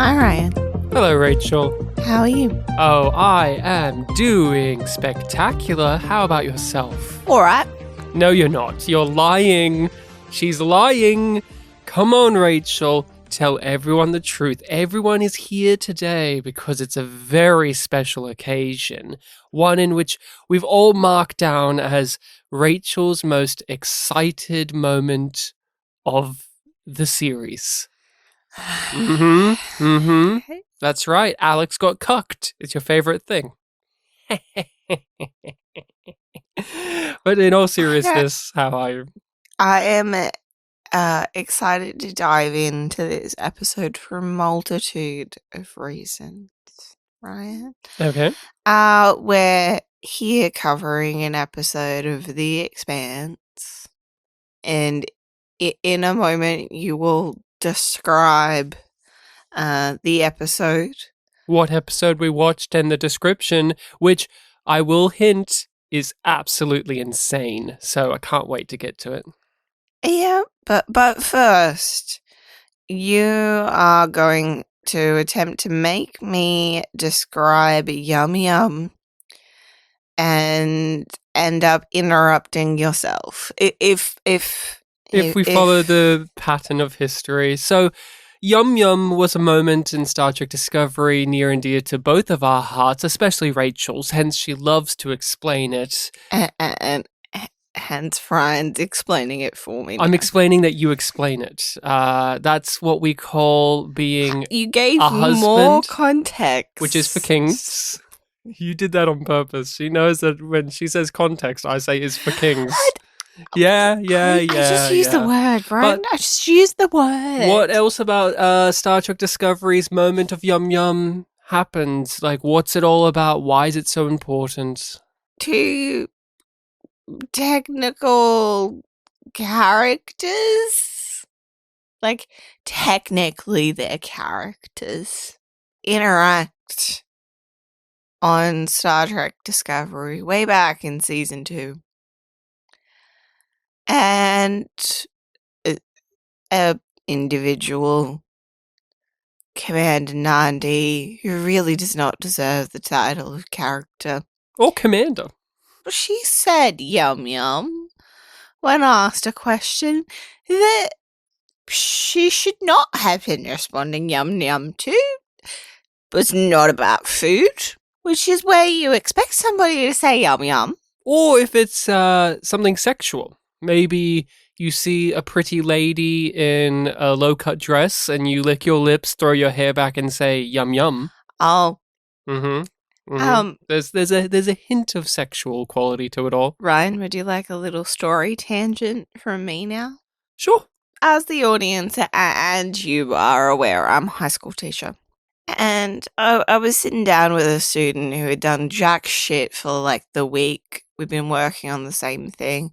Hi, Ryan. Hello, Rachel. How are you? Oh, I am doing spectacular. How about yourself? All right. No, you're not. You're lying. She's lying. Come on, Rachel. Tell everyone the truth. Everyone is here today because it's a very special occasion. One in which we've all marked down as Rachel's most excited moment of the series. That's right. Alex got cucked. It's your favorite thing. But in all seriousness, how are you? I am excited to dive into this episode for a multitude of reasons, Ryan. Okay. We're here covering an episode of The Expanse, and in a moment you will describe the episode. What episode we watched and the description, which I will hint is absolutely insane. So I can't wait to get to it. Yeah, but first, you are going to attempt to make me describe Yum Yum and end up interrupting yourself. If we follow the pattern of history. So Yum Yum was a moment in Star Trek Discovery near and dear to both of our hearts, especially Rachel's, hence she loves to explain it. And hence Brian's explaining it for me now. I'm explaining that you explain it. That's what we call being You gave a husband, more context. which is for kings. You did that on purpose. She knows that when she says context, I say is for kings. Yeah. I just used the word, Brian. I just used the word. What else about Star Trek Discovery's moment of Yum Yum happened? Like, what's it all about? Why is it so important? Two technical characters, like technically they're characters, interact on Star Trek Discovery way back in season 2. And a individual, Commander Nandi, who really does not deserve the title of character. Or commander. She said Yum Yum when asked a question that she should not have been responding Yum Yum to. It was not about food, which is where you expect somebody to say Yum Yum. Or if it's something sexual. Maybe you see a pretty lady in a low-cut dress and you lick your lips, throw your hair back and say yum yum. Oh. There's a hint of sexual quality to it all. Ryan, would you like a little story tangent from me now? Sure. As the audience and you are aware, I'm a high school teacher. And I was sitting down with a student who had done jack shit for like the week. We've been working on the same thing.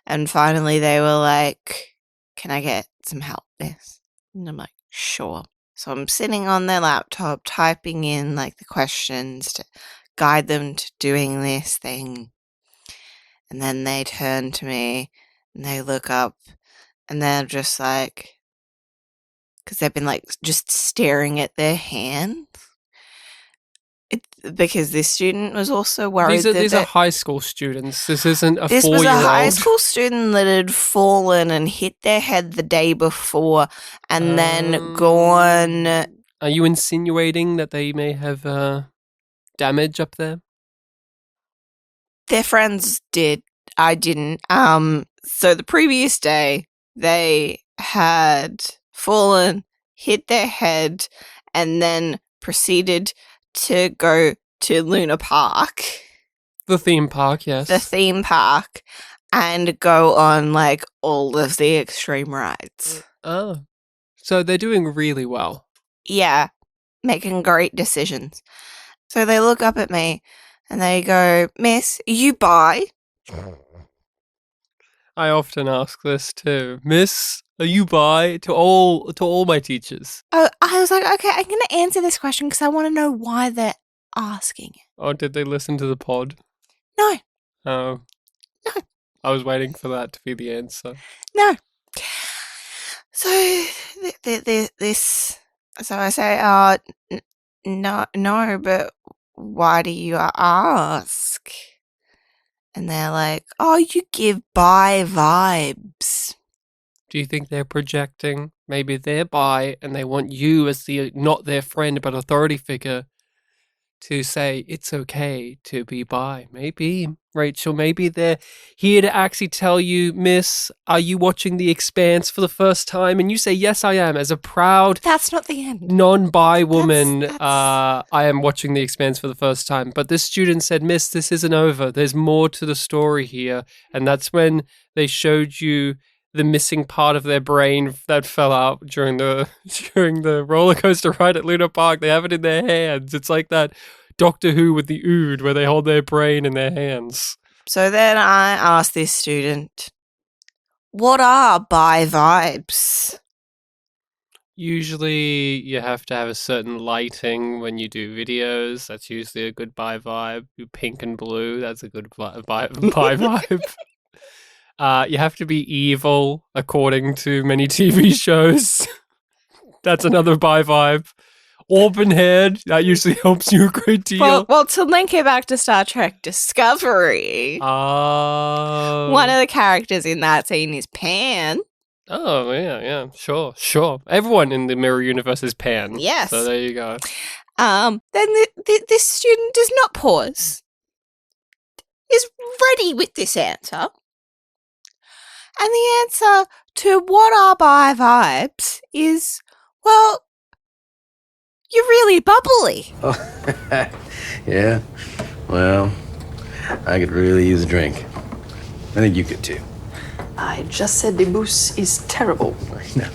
And finally they were like, can I get some help with this? And I'm like, sure. So I'm sitting on their laptop typing in like the questions to guide them to doing this thing. And then they turn to me and they look up and they're just like, because they've been like just staring at their hands. Because this student was also worried These are high school students. This isn't a 4-year-old. This was a high school student that had fallen and hit their head the day before and then gone. Are you insinuating that they may have damage up there? Their friends did. I didn't. So the previous day, they had fallen, hit their head, and then proceeded to go to Luna Park. The theme park, yes. The theme park, and go on like all of the extreme rides. Oh. So they're doing really well. Yeah, making great decisions. So they look up at me and they go, Miss, are you bi? I often ask this too. Miss, are you bi? To all my teachers. Oh, I was like, okay, I'm going to answer this question because I want to know why they're asking. Oh, did they listen to the pod? No. Oh. No. I was waiting for that to be the answer. No. So this So I say, no, but why do you ask? And they're like, oh, you give bi vibes. Do you think they're projecting? Maybe they're bi and they want you as the not their friend but authority figure to say it's okay to be bi. Maybe, Rachel, maybe they're here to actually tell you, Miss, are you watching The Expanse for the first time? And you say, yes, I am. As a proud That's not the end. non-bi woman, That's- I am watching The Expanse for the first time. But this student said, Miss, this isn't over. There's more to the story here. And that's when they showed you the missing part of their brain that fell out during the roller coaster ride at Luna Park. They have it in their hands. It's like that Doctor Who with the Ood where they hold their brain in their hands. So then I asked this student, what are bi vibes? Usually you have to have a certain lighting when you do videos. That's usually a good bi vibe. Pink and blue, that's a good bi vibe. You have to be evil, according to many TV shows. That's another bi vibe. Auburn haired, that usually helps you a great deal. Well, to link it back to Star Trek Discovery, one of the characters in that scene is Pan. Oh, yeah, sure. Everyone in the Mirror Universe is Pan. Yes. So there you go. Then this student does not pause, is ready with this answer. And the answer to what are bi vibes is, well, you're really bubbly. Oh, yeah. Well, I could really use a drink. I think you could too. I just said the booze is terrible. I know.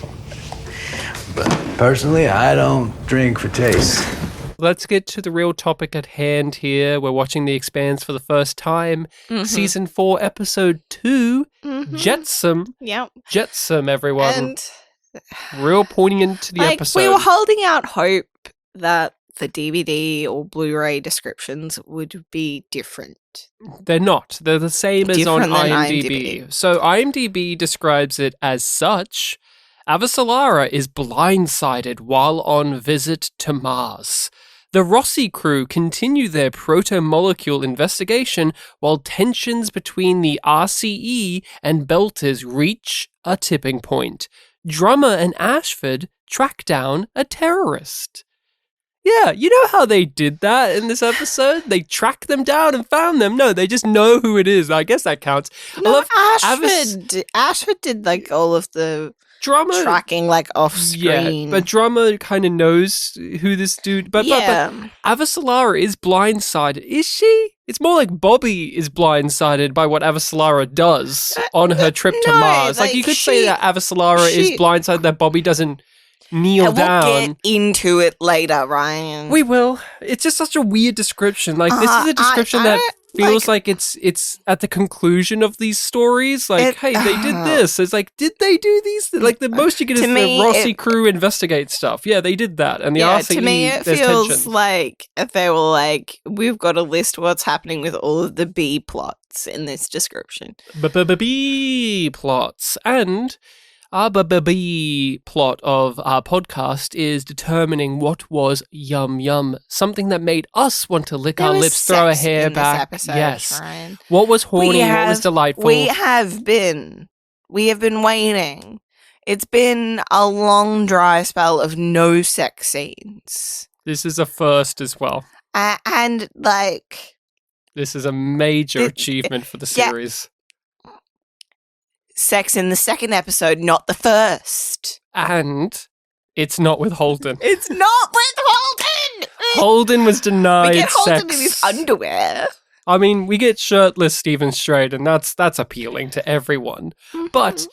But personally, I don't drink for taste. Let's get to the real topic at hand here. We're watching The Expanse for the first time. Mm-hmm. Season 4, Episode 2, Jetsam. Yep. Jetsam, everyone. And Real pointing into the episode. we were holding out hope that the DVD or Blu-ray descriptions would be different. They're not. They're the same as on Different than IMDb. IMDb. So IMDb describes it as such. Avasarala is blindsided while on visit to Mars. The Rossi crew continue their proto-molecule investigation while tensions between the RCE and Belters reach a tipping point. Drummer and Ashford track down a terrorist. Yeah, you know how they did that in this episode? They tracked them down and found them. No, they just know who it is. I guess that counts. No, Ashford did like all of the Drummer tracking like off screen. Yeah, but Drummer kind of knows who this dude. But Avasarala is blindsided. Is she? It's more like Bobby is blindsided by what Avasarala does on her trip to Mars. Like you could say that Avasarala is blindsided that Bobby doesn't kneel down. We'll get into it later, Ryan. We will. It's just such a weird description. Like this is a description that feels like it's at the conclusion of these stories. Like, hey, they did this. It's like, did they do these? Like the most you get is the Rossi crew investigate stuff. Yeah, they did that. And the RCE, to me, it feels tension. like if they were like, we've got to list what's happening with all of the B plots in this description. B plots. And our B plot of our podcast is determining what was yum yum, something that made us want to lick our lips, throw our hair back. Yes. Ryan. What was horny? What was delightful? We have been waiting. It's been a long dry spell of no sex scenes. This is a first as well. And like, this is a major achievement for the series. Sex in the second episode, not the first. And it's not with Holden. It's not with Holden! Holden was denied we get Holden sex. in his underwear. I mean, we get shirtless Stephen Strait, and that's appealing to everyone. Mm-hmm. But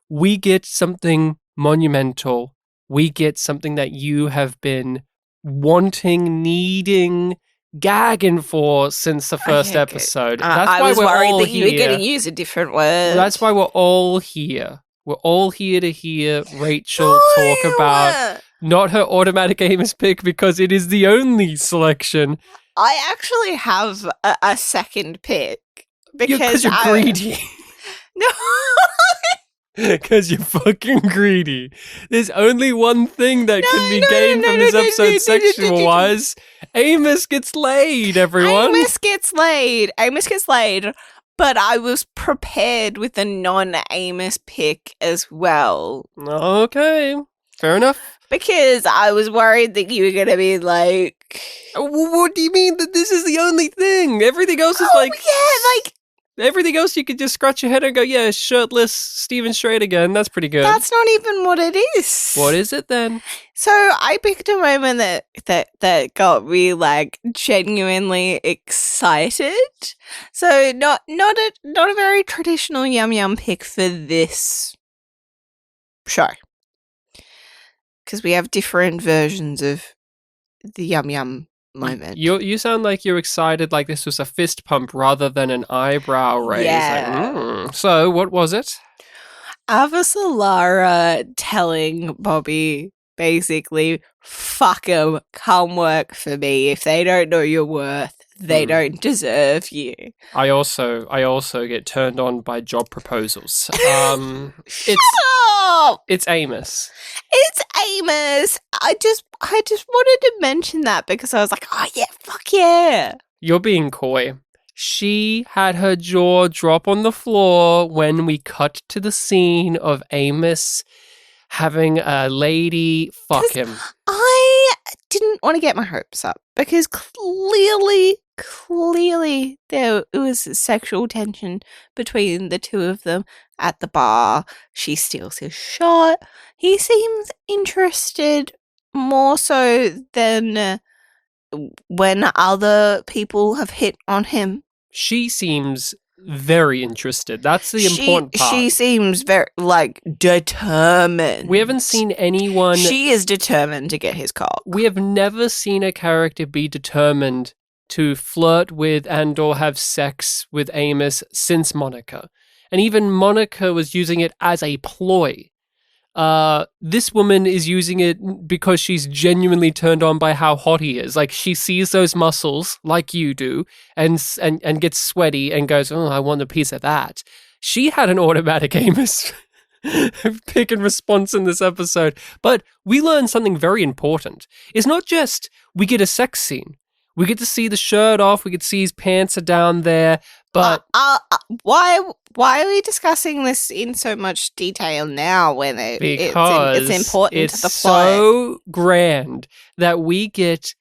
we get something monumental. We get something that you have been wanting, needing, gagging for since the first episode. That's I why was we're worried all that you were here. going to use a different word. That's why we're all here. We're all here to hear Rachel talk about not her automatic Amos pick because it is the only selection. I actually have a second pick Because you're greedy. No. Because you're fucking greedy. There's only one thing that can be gained from this no, episode sexual-wise. Amos gets laid, everyone. Amos gets laid. But I was prepared with a non-Amos pick as well. Okay, fair enough. Because I was worried that you were going to be like... What do you mean that this is the only thing? Everything else is everything else you could just scratch your head and go, yeah, shirtless Steven Strait again. That's pretty good. That's not even what it is. What is it then? So I picked a moment that got me like genuinely excited. So not a very traditional Yum Yum pick for this show. Because we have different versions of the Yum Yum moment. You sound like you're excited, like this was a fist pump rather than an eyebrow raise. Yeah. Like, So, what was it? Avasarala telling Bobby, basically, fuck 'em, come work for me. If they don't know your worth, they don't deserve you. I also get turned on by job proposals. Shut up! It's Amos. It's Amos. I just wanted to mention that because I was like, oh yeah, fuck yeah. You're being coy. She had her jaw drop on the floor when we cut to the scene of Amos having a lady fuck him. I didn't want to get my hopes up because clearly there was sexual tension between the two of them at the bar. She steals his shot. He seems interested more so than when other people have hit on him. She seems very interested. That's the important part. She seems very, determined. We haven't seen anyone... She is determined to get his cock. We have never seen a character be determined to flirt with and or have sex with Amos since Monica. And even Monica was using it as a ploy. This woman is using it because she's genuinely turned on by how hot he is. Like, she sees those muscles, like you do, and gets sweaty and goes, oh, I want a piece of that. She had an automatic Amos pick and response in this episode. But we learned something very important. It's not just we get a sex scene. We get to see the shirt off. We get to see his pants are down there. But why are we discussing this in so much detail now when it's important to the plot? It's so grand that we get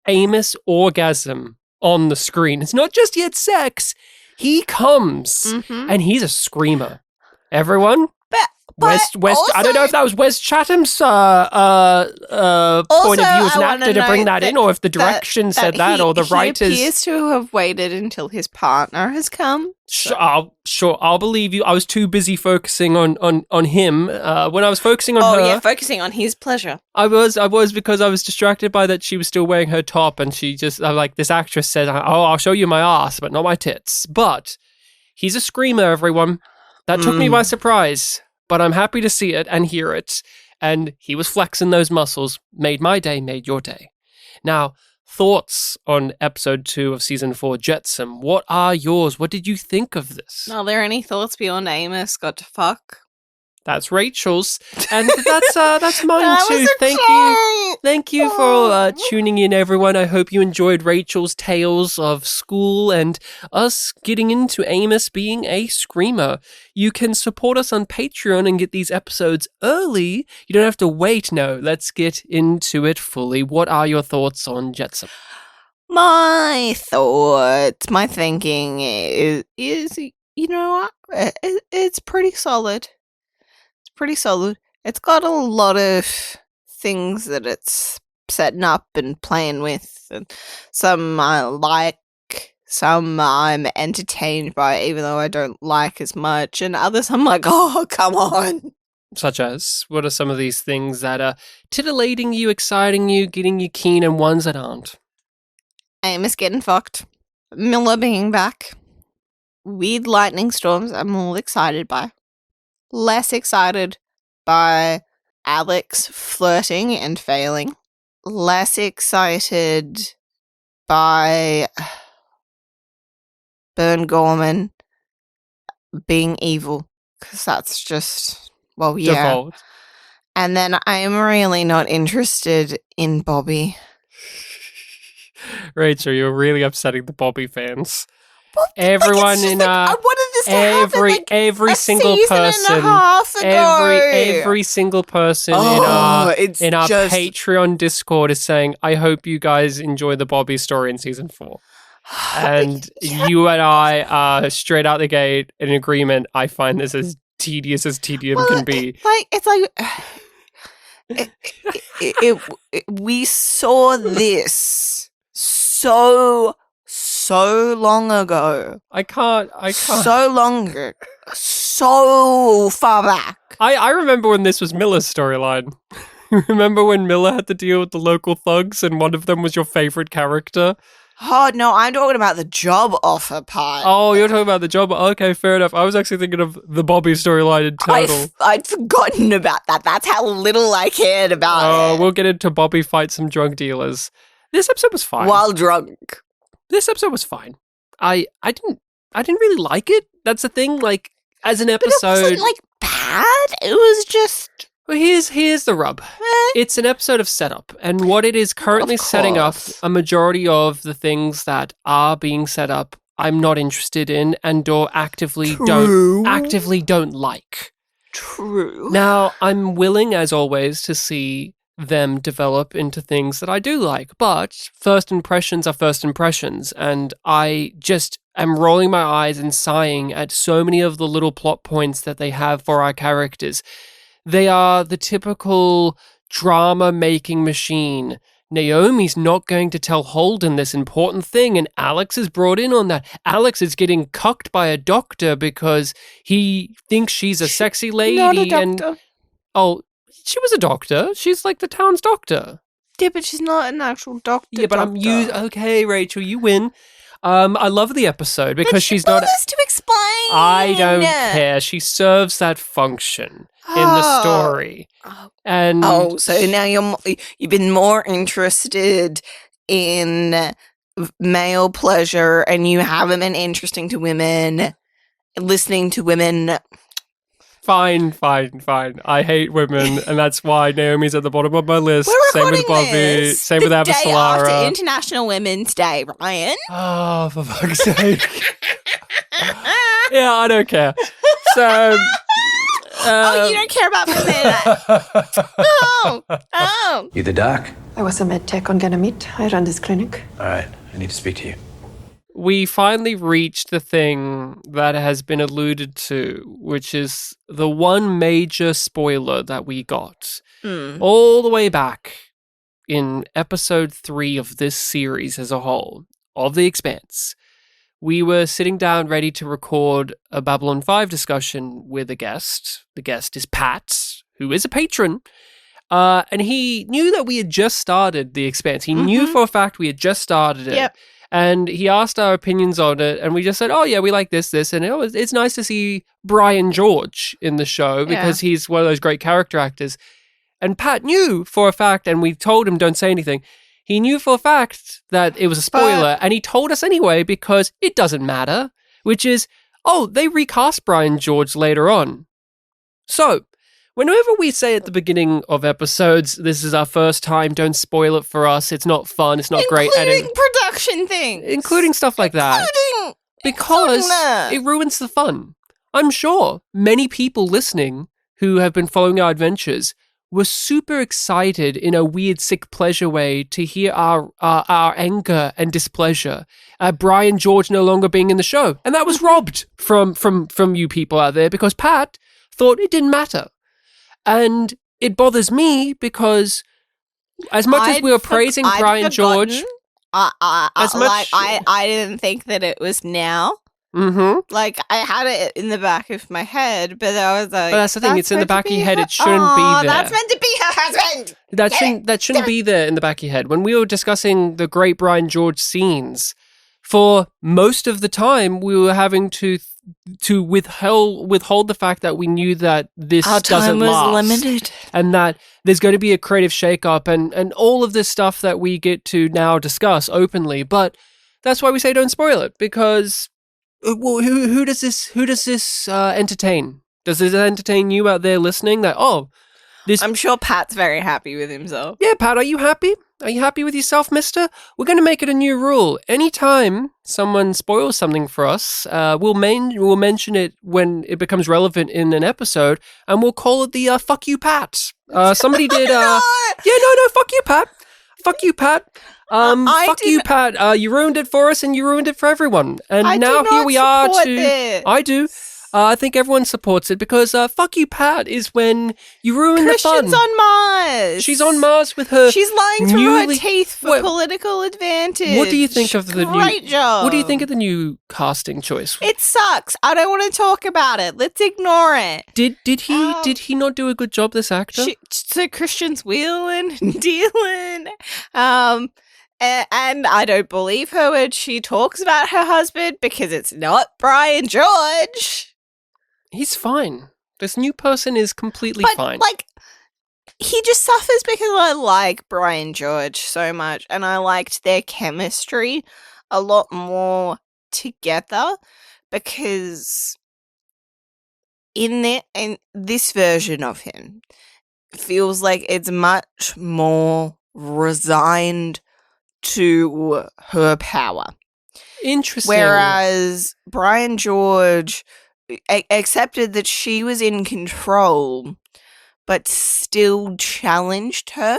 Amos orgasm on the screen. It's not just yet sex. He comes and he's a screamer. Everyone? West. Also, I don't know if that was Wes Chatham's point of view as an actor to bring that in, or if the direction said that, or the writers. He appears to have waited until his partner has come. Sure, I'll believe you. I was too busy focusing on him. When I was focusing on her, focusing on his pleasure. I was because I was distracted by that she was still wearing her top, and she just this actress said, "Oh, I'll show you my ass, but not my tits." But he's a screamer, everyone. That took me by surprise. But I'm happy to see it and hear it. And he was flexing those muscles. Made my day, made your day. Now, thoughts on episode 2 of season 4, Jetsam. What are yours? What did you think of this? Are there any thoughts beyond Amos got to fuck? That's Rachel's, and that's mine too. Thank you for tuning in, everyone. I hope you enjoyed Rachel's tales of school and us getting into Amos being a screamer. You can support us on Patreon and get these episodes early. You don't have to wait. No, let's get into it fully. What are your thoughts on Jetsam? My thinking is you know what? It's pretty solid. It's got a lot of things that it's setting up and playing with. And some I like, some I'm entertained by, even though I don't like as much. And others I'm like, oh, come on. Such as, what are some of these things that are titillating you, exciting you, getting you keen, and ones that aren't? Amos getting fucked. Miller being back. Weird lightning storms I'm all excited by. Less excited by Alex flirting and failing. Less excited by Bern Gorman being evil because that's just, well, yeah. Default. And then I'm really not interested in Bobby. Rachel, you're really upsetting the Bobby fans. Well, Everyone like, it's just in like, I wanted this to happen like every a single season person, and a half ago. every single person it's in our just... Patreon Discord is saying, I hope you guys enjoy the Bobby story in season 4. And you and I are straight out the gate in agreement. I find this as tedious as tedium can be. We saw this so long ago. I can't. So long ago. So far back. I remember when this was Miller's storyline. Remember when Miller had to deal with the local thugs and one of them was your favorite character? Oh, no, I'm talking about the job offer part. Oh, you're talking about the job. Okay, fair enough. I was actually thinking of the Bobby storyline in total. I'd forgotten about that. That's how little I cared about it. Oh, we'll get into Bobby fight some drug dealers. This episode was fine. While drunk. This episode was fine. I didn't really like it. That's the thing. Like, as an episode, but it wasn't like bad. It was just. Well, here's the rub. It's an episode of setup, and what it is currently setting up, a majority of the things that are being set up, I'm not interested in, and/or actively don't like. True. Now, I'm willing, as always, to see them develop into things that I do like, but first impressions are first impressions, and I just am rolling my eyes and sighing at so many of the little plot points that they have for our characters. They are the typical drama-making machine. Naomi's not going to tell Holden this important thing, and Alex is brought in on that. Alex is getting cucked by a doctor because he thinks she's a sexy lady. Not a doctor. She was a doctor. She's like the town's doctor. Yeah, but she's not an actual doctor. Yeah, but okay, Rachel, you win. I love the episode because she's not. To explain. I don't care. She serves that function in the story. And so now you've been more interested in male pleasure, and you haven't been interesting to women, listening to women. Fine. I hate women, and that's why Naomi's at the bottom of my list. We're same with Bobby. Same with day Avasalara. After International Women's Day, Ryan. Oh, for fuck's sake! Yeah, I don't care. So. You don't care about women. Oh. You the doc? I was a med tech on Ganymede. I run this clinic. All right, I need to speak to you. We finally reached the thing that has been alluded to, which is the one major spoiler that we got all the way back in episode 3 of this series as a whole, of The Expanse. We were sitting down ready to record a Babylon 5 discussion with a guest. The guest is Pat, who is a patron. And he knew that we had just started The Expanse. He knew for a fact we had just started it. Yep. And he asked our opinions on it, and we just said, oh, yeah, we like this. And it's nice to see Brian George in the show because he's one of those great character actors. And Pat knew for a fact, and we told him, don't say anything. He knew for a fact that it was a spoiler, and he told us anyway because it doesn't matter, which is, they recast Brian George later on. So, whenever we say at the beginning of episodes, this is our first time, don't spoil it for us, it's not fun, it's not great. Including production things. Including stuff like that. Because it ruins the fun. I'm sure many people listening who have been following our adventures were super excited in a weird, sick pleasure way to hear our anger and displeasure at Brian George no longer being in the show. And that was robbed from you people out there because Pat thought it didn't matter. And it bothers me because as much as we were praising Brian George... I didn't think that it was now. Mm-hmm. Like, I had it in the back of my head, but I was like... But that's the thing, it's in the back of your head, it shouldn't be there. That's meant to be her husband! That shouldn't be there in the back of your head. When we were discussing the great Brian George scenes, for most of the time, we were having to withhold the fact that we knew that this doesn't last. Our time was limited. And that there's going to be a creative shakeup and all of this stuff that we get to now discuss openly. But that's why we say don't spoil it, because... Well, who does this entertain? Does it entertain you out there listening that, this... I'm sure Pat's very happy with himself. Yeah, Pat, are you happy? Are you happy with yourself, mister? We're going to make it a new rule. Anytime someone spoils something for us, we'll mention it when it becomes relevant in an episode, and we'll call it the fuck you, Pat. Somebody did... No! Yeah, no, fuck you, Pat. Fuck you, Pat. Fuck you, Pat. You ruined it for us and you ruined it for everyone. And I now do here not we are support to... this. I do. I think everyone supports it because fuck you, Pat is when you ruin Christian's the fun. on Mars. She's on Mars with her... She's lying through newly- her teeth for Wait, political advantage. What do you think of the Great new... job. What do you think of the new casting choice? It sucks. I don't want to talk about it. Let's ignore it. Did he not do a good job, this actor? So Christian's wheeling and dealing. And I don't believe her when she talks about her husband because it's not Brian George. He's fine. This new person is completely But, fine. like, he just suffers because I like Brian George so much and I liked their chemistry a lot more together because in this version of him feels like it's much more resigned to her power. Interesting. Whereas Brian George accepted that she was in control, but still challenged her.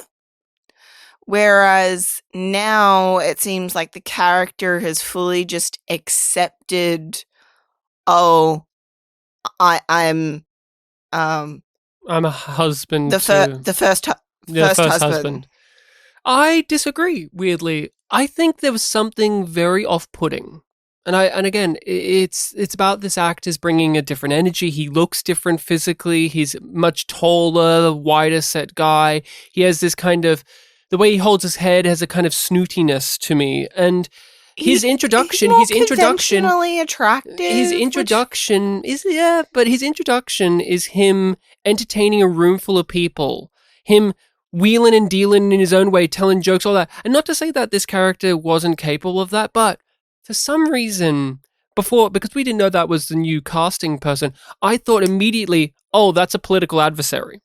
Whereas now it seems like the character has fully just accepted, I'm I'm a husband the to... first husband. I disagree, weirdly. I think there was something very off-putting. And again, it's about this actor's bringing a different energy. He looks different physically. He's much taller, wider set guy. He has this kind of... The way he holds his head has a kind of snootiness to me. And his introduction... He's more conventionally attractive. His introduction but his introduction is him entertaining a room full of people. Him wheeling and dealing in his own way, telling jokes, all that. And not to say that this character wasn't capable of that, but for some reason, because we didn't know that was the new casting person, I thought immediately, that's a political adversary.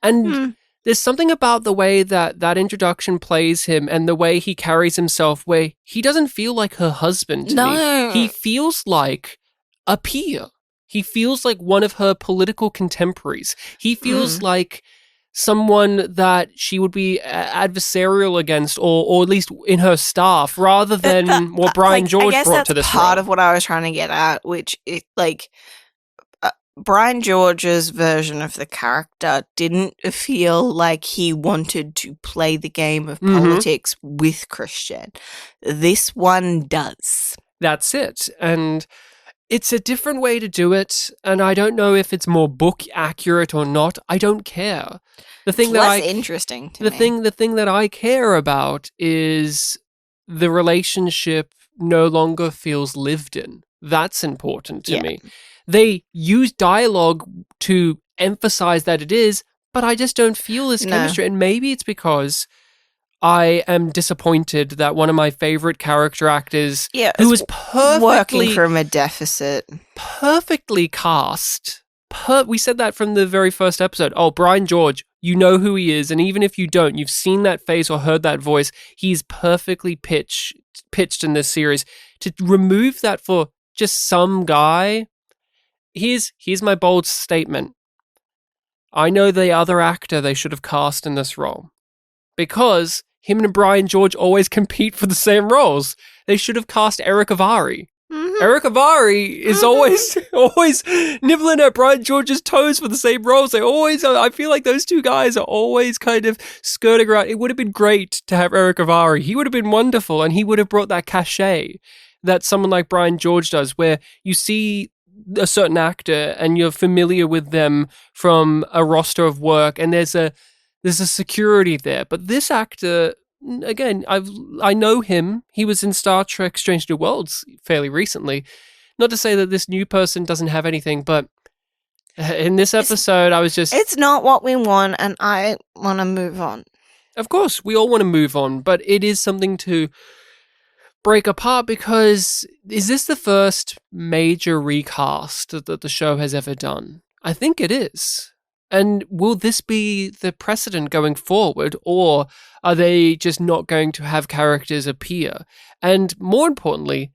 And there's something about the way that introduction plays him and the way he carries himself where he doesn't feel like her husband to me. He feels like a peer. He feels like one of her political contemporaries. He feels like someone that she would be adversarial against, or at least in her staff, rather than what Brian George brought to this role. Part of what I was trying to get at, which is Brian George's version of the character didn't feel like he wanted to play the game of politics with Christian. This one does. That's it. And it's a different way to do it, and I don't know if it's more book accurate or not. I don't care. The thing it's less interesting to me. The thing that I care about is the relationship no longer feels lived in. That's important to me. They use dialogue to emphasize that it is, but I just don't feel this chemistry. And maybe it's because I am disappointed that one of my favorite character actors, who was perfectly working from a deficit, perfectly cast. We said that from the very first episode. Brian George, you know who he is, and even if you don't, you've seen that face or heard that voice. He's perfectly pitched in this series. To remove that for just some guy, here's my bold statement. I know the other actor they should have cast in this role, because him and Brian George always compete for the same roles. They should have cast Eric Avari. Eric Avari is always nibbling at Brian George's toes for the same roles. I feel like those two guys are always kind of skirting around. It would have been great to have Eric Avari. He would have been wonderful, and he would have brought that cachet that someone like Brian George does, where you see a certain actor and you're familiar with them from a roster of work, and there's a security there. But this actor, again, I know him. He was in Star Trek Strange New Worlds fairly recently. Not to say that this new person doesn't have anything, but in this episode, I was just... It's not what we want, and I want to move on. Of course, we all want to move on, but it is something to break apart, because is this the first major recast that the show has ever done? I think it is. And will this be the precedent going forward, or are they just not going to have characters appear? And more importantly,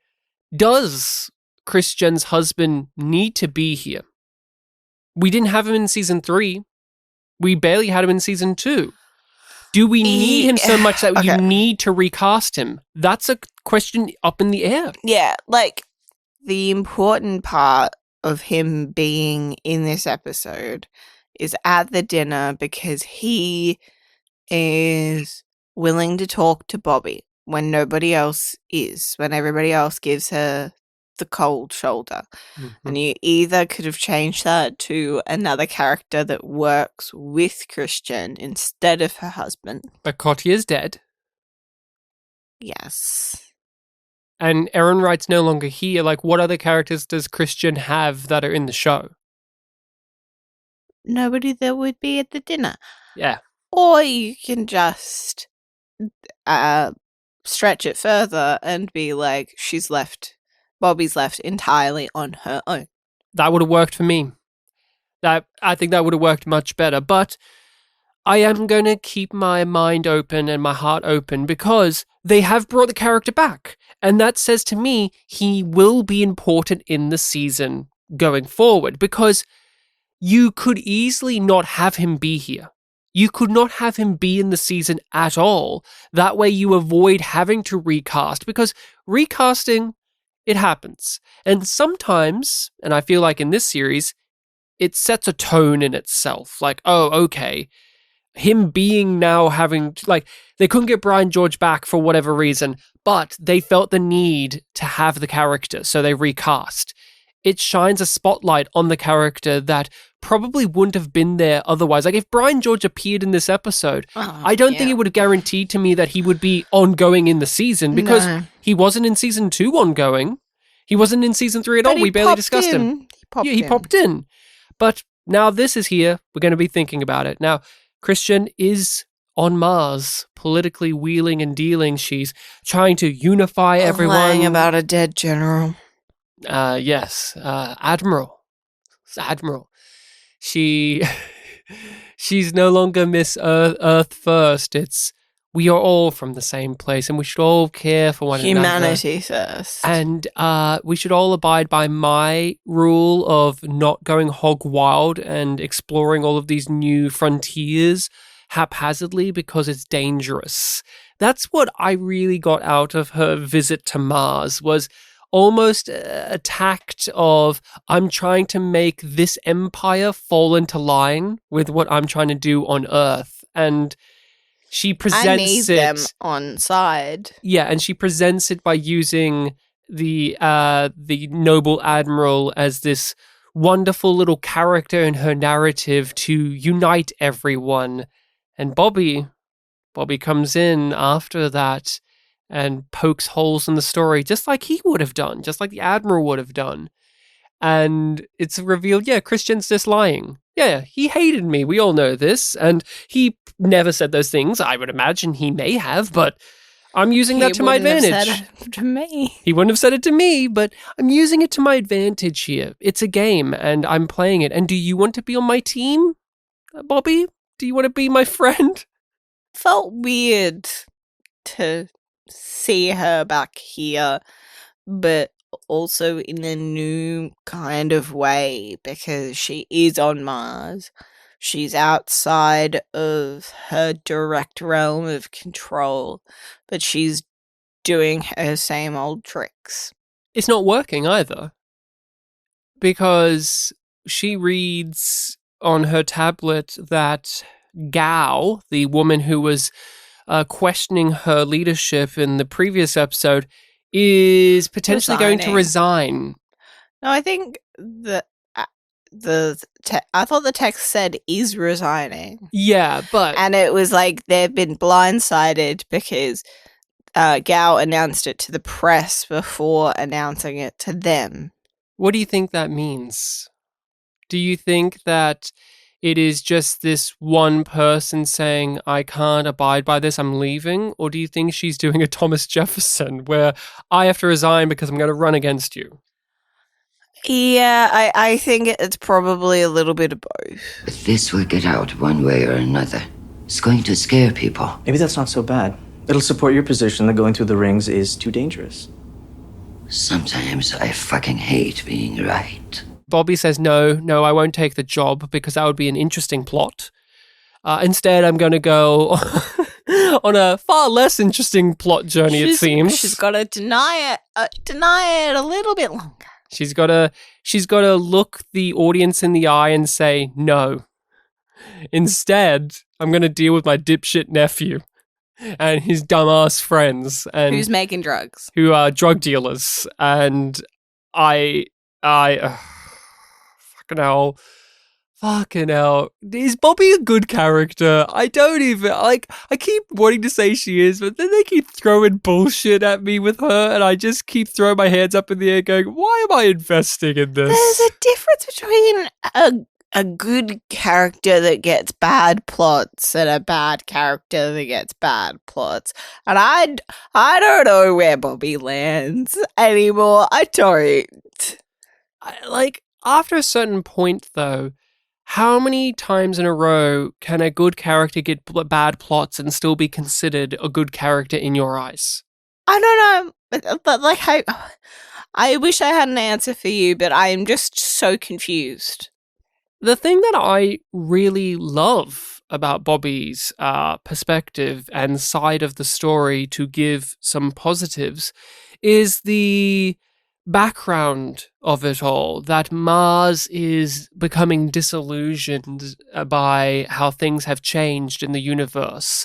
does Christian's husband need to be here? We didn't have him in season 3. We barely had him in season 2. Do we need him so much that you need to recast him? That's a question up in the air. Yeah, like, the important part of him being in this episode is at the dinner because he is willing to talk to Bobby when nobody else is, when everybody else gives her the cold shoulder. Mm-hmm. And you either could have changed that to another character that works with Christian instead of her husband. But Cotier's dead. Yes. And Aaron Wright's no longer here. Like, what other characters does Christian have that are in the show? Nobody that would be at the dinner. Yeah. Or you can just stretch it further and be like, Bobby's left entirely on her own. That would have worked for me. I think that would have worked much better. But I am going to keep my mind open and my heart open because they have brought the character back. And that says to me he will be important in the season going forward, because you could easily not have him be here. You could not have him be in the season at all. That way you avoid having to recast, because recasting, it happens. And sometimes, and I feel like in this series, it sets a tone in itself. Like, oh, okay, him being now having, like, they couldn't get Brian George back for whatever reason, but they felt the need to have the character, so they recast. It shines a spotlight on the character that probably wouldn't have been there otherwise. Like, if Brian George appeared in this episode, I don't think it would have guaranteed to me that he would be ongoing in the season, because he wasn't in season 2 ongoing. He wasn't in season 3 at all. We barely discussed him. He popped in. But now this is here. We're going to be thinking about it. Now, Christian is on Mars, politically wheeling and dealing. She's trying to unify everyone. Lying about a dead general. Yes, Admiral. She's no longer Miss Earth First. It's we are all from the same place, and we should all care for one another. Humanity first. And we should all abide by my rule of not going hog wild and exploring all of these new frontiers haphazardly, because it's dangerous. That's what I really got out of her visit to Mars, was almost a tact of, I'm trying to make this empire fall into line with what I'm trying to do on Earth. And she presents I need them on side. Yeah, and she presents it by using the noble admiral as this wonderful little character in her narrative to unite everyone. And Bobby comes in after that and pokes holes in the story, just like he would have done, just like the Admiral would have done. And it's revealed, yeah, Christian's just lying. Yeah, he hated me. We all know this. And he never said those things. I would imagine he may have, but I'm using that to my advantage. He wouldn't have said it to me. He wouldn't have said it to me, but I'm using it to my advantage here. It's a game, and I'm playing it. And do you want to be on my team, Bobby? Do you want to be my friend? Felt weird to see her back here, but also in a new kind of way, because she is on Mars. She's outside of her direct realm of control, but she's doing her same old tricks. It's not working either, because she reads on her tablet that Gao, the woman who was questioning her leadership in the previous episode, is potentially going to resign. No, I think I thought the text said is resigning. Yeah, but and it was like they've been blindsided because Gao announced it to the press before announcing it to them. What do you think that means? Do you think that it is just this one person saying, I can't abide by this, I'm leaving? Or do you think she's doing a Thomas Jefferson where I have to resign because I'm going to run against you? Yeah, I think it's probably a little bit of both. But this will get out one way or another. It's going to scare people. Maybe that's not so bad. It'll support your position that going through the rings is too dangerous. Sometimes I fucking hate being right. Bobby says, no, I won't take the job because that would be an interesting plot. Instead, I'm going to go on a far less interesting plot journey, it seems. She's got to deny it a little bit longer. She's got to look the audience in the eye and say, no. Instead, I'm going to deal with my dipshit nephew and his dumbass friends. And who's making drugs. Who are drug dealers. And Fucking hell. Is Bobby a good character? I don't even, I keep wanting to say she is, but then they keep throwing bullshit at me with her, and I just keep throwing my hands up in the air going, why am I investing in this? There's a difference between a good character that gets bad plots and a bad character that gets bad plots. And I don't know where Bobby lands anymore. I don't. After a certain point, though, how many times in a row can a good character get bad plots and still be considered a good character in your eyes? I don't know, but I wish I had an answer for you, but I am just so confused. The thing that I really love about Bobby's perspective and side of the story, to give some positives, is the background of it all, that Mars is becoming disillusioned by how things have changed in the universe.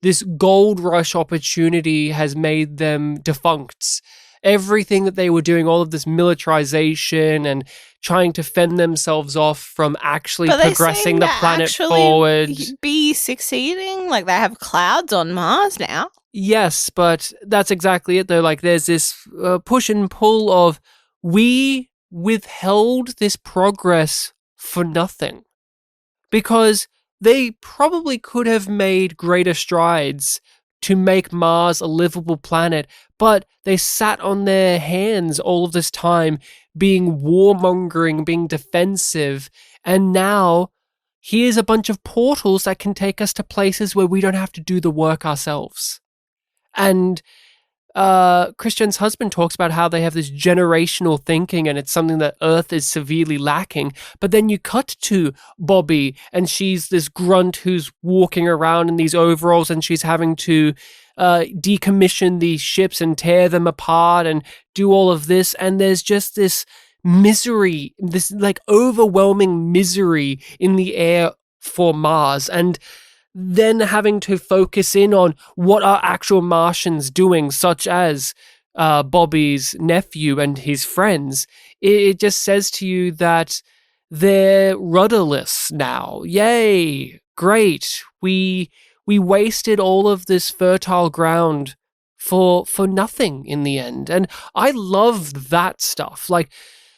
This gold rush opportunity has made them defunct. Everything that they were doing, all of this militarization and trying to fend themselves off from actually progressing the planet forward. Be succeeding? Like, they have clouds on Mars now? Yes, but that's exactly it, though. Like, there's this push and pull of, we withheld this progress for nothing. Because they probably could have made greater strides to make Mars a livable planet, but they sat on their hands all of this time, being warmongering, being defensive, and now here's a bunch of portals that can take us to places where we don't have to do the work ourselves. And Christian's husband talks about how they have this generational thinking and it's something that Earth is severely lacking. But then you cut to Bobby and she's this grunt who's walking around in these overalls and she's having to decommission these ships and tear them apart and do all of this. And there's just this misery, this like overwhelming misery in the air for Mars. And then having to focus in on what are actual Martians doing, such as Bobby's nephew and his friends. It just says to you that they're rudderless now. Yay, great. We wasted all of this fertile ground for nothing in the end. And I love that stuff. Like,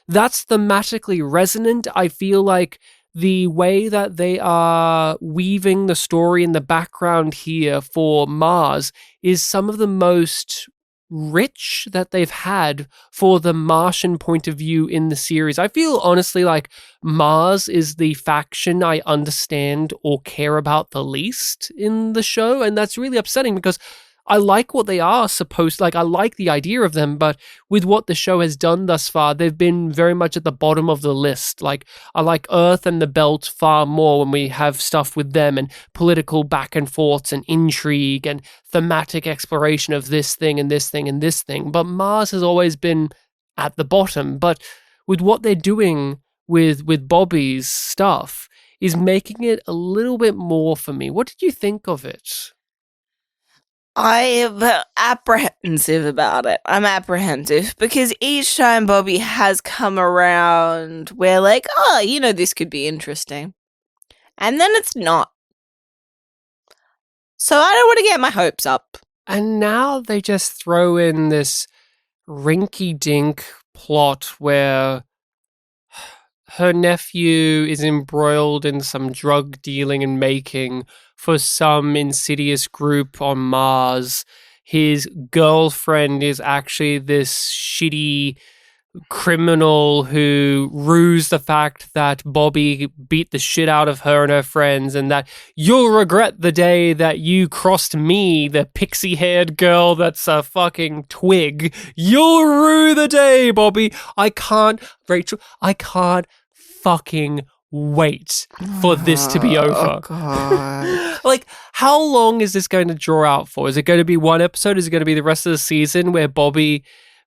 that's thematically resonant. I feel like the way that they are weaving the story in the background here for Mars is some of the most rich that they've had for the Martian point of view in the series. I feel honestly like Mars is the faction I understand or care about the least in the show, and that's really upsetting because I like what they are supposed, like I like the idea of them, but with what the show has done thus far, they've been very much at the bottom of the list. Like, I like Earth and the Belt far more when we have stuff with them and political back and forths and intrigue and thematic exploration of this thing and this thing and this thing. But Mars has always been at the bottom. But with what they're doing with Bobby's stuff is making it a little bit more for me. What did you think of it? I am apprehensive about it. I'm apprehensive because each time Bobby has come around, we're like, oh, this could be interesting. And then it's not. So I don't want to get my hopes up. And now they just throw in this rinky-dink plot where her nephew is embroiled in some drug dealing and making for some insidious group on Mars. His girlfriend is actually this shitty criminal who rues the fact that Bobby beat the shit out of her and her friends, and that you'll regret the day that you crossed me, the pixie-haired girl that's a fucking twig. You'll rue the day, Bobby. Rachel, I can't fucking wait for this to be over. Oh, God. Like, how long is this going to draw out for? Is it going to be one episode? Is it going to be the rest of the season where Bobby,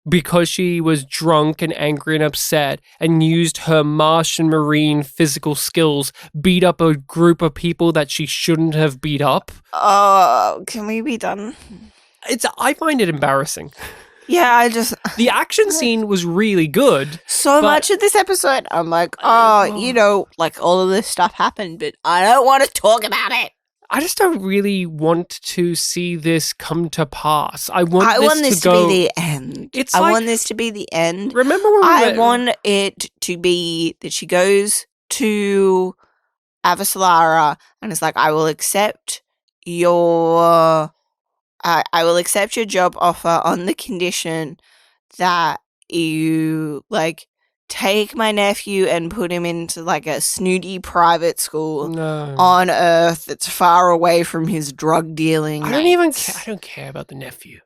because she was drunk and angry and upset and used her Martian Marine physical skills, beat up a group of people that she shouldn't have beat up? Oh, can we be done? I find it embarrassing. Yeah, The action scene was really good. so but- much of this episode, I'm like, like all of this stuff happened, but I don't want to talk about it. I just don't really want to see this come to pass. I want this to be go. the end. It's I like- want this to be the end. Remember when I want it to be that she goes to Avasalara and is like, I will accept your job offer on the condition that you like take my nephew and put him into like a snooty private school No. on Earth that's far away from his drug dealing. I don't even care. I don't care about the nephew.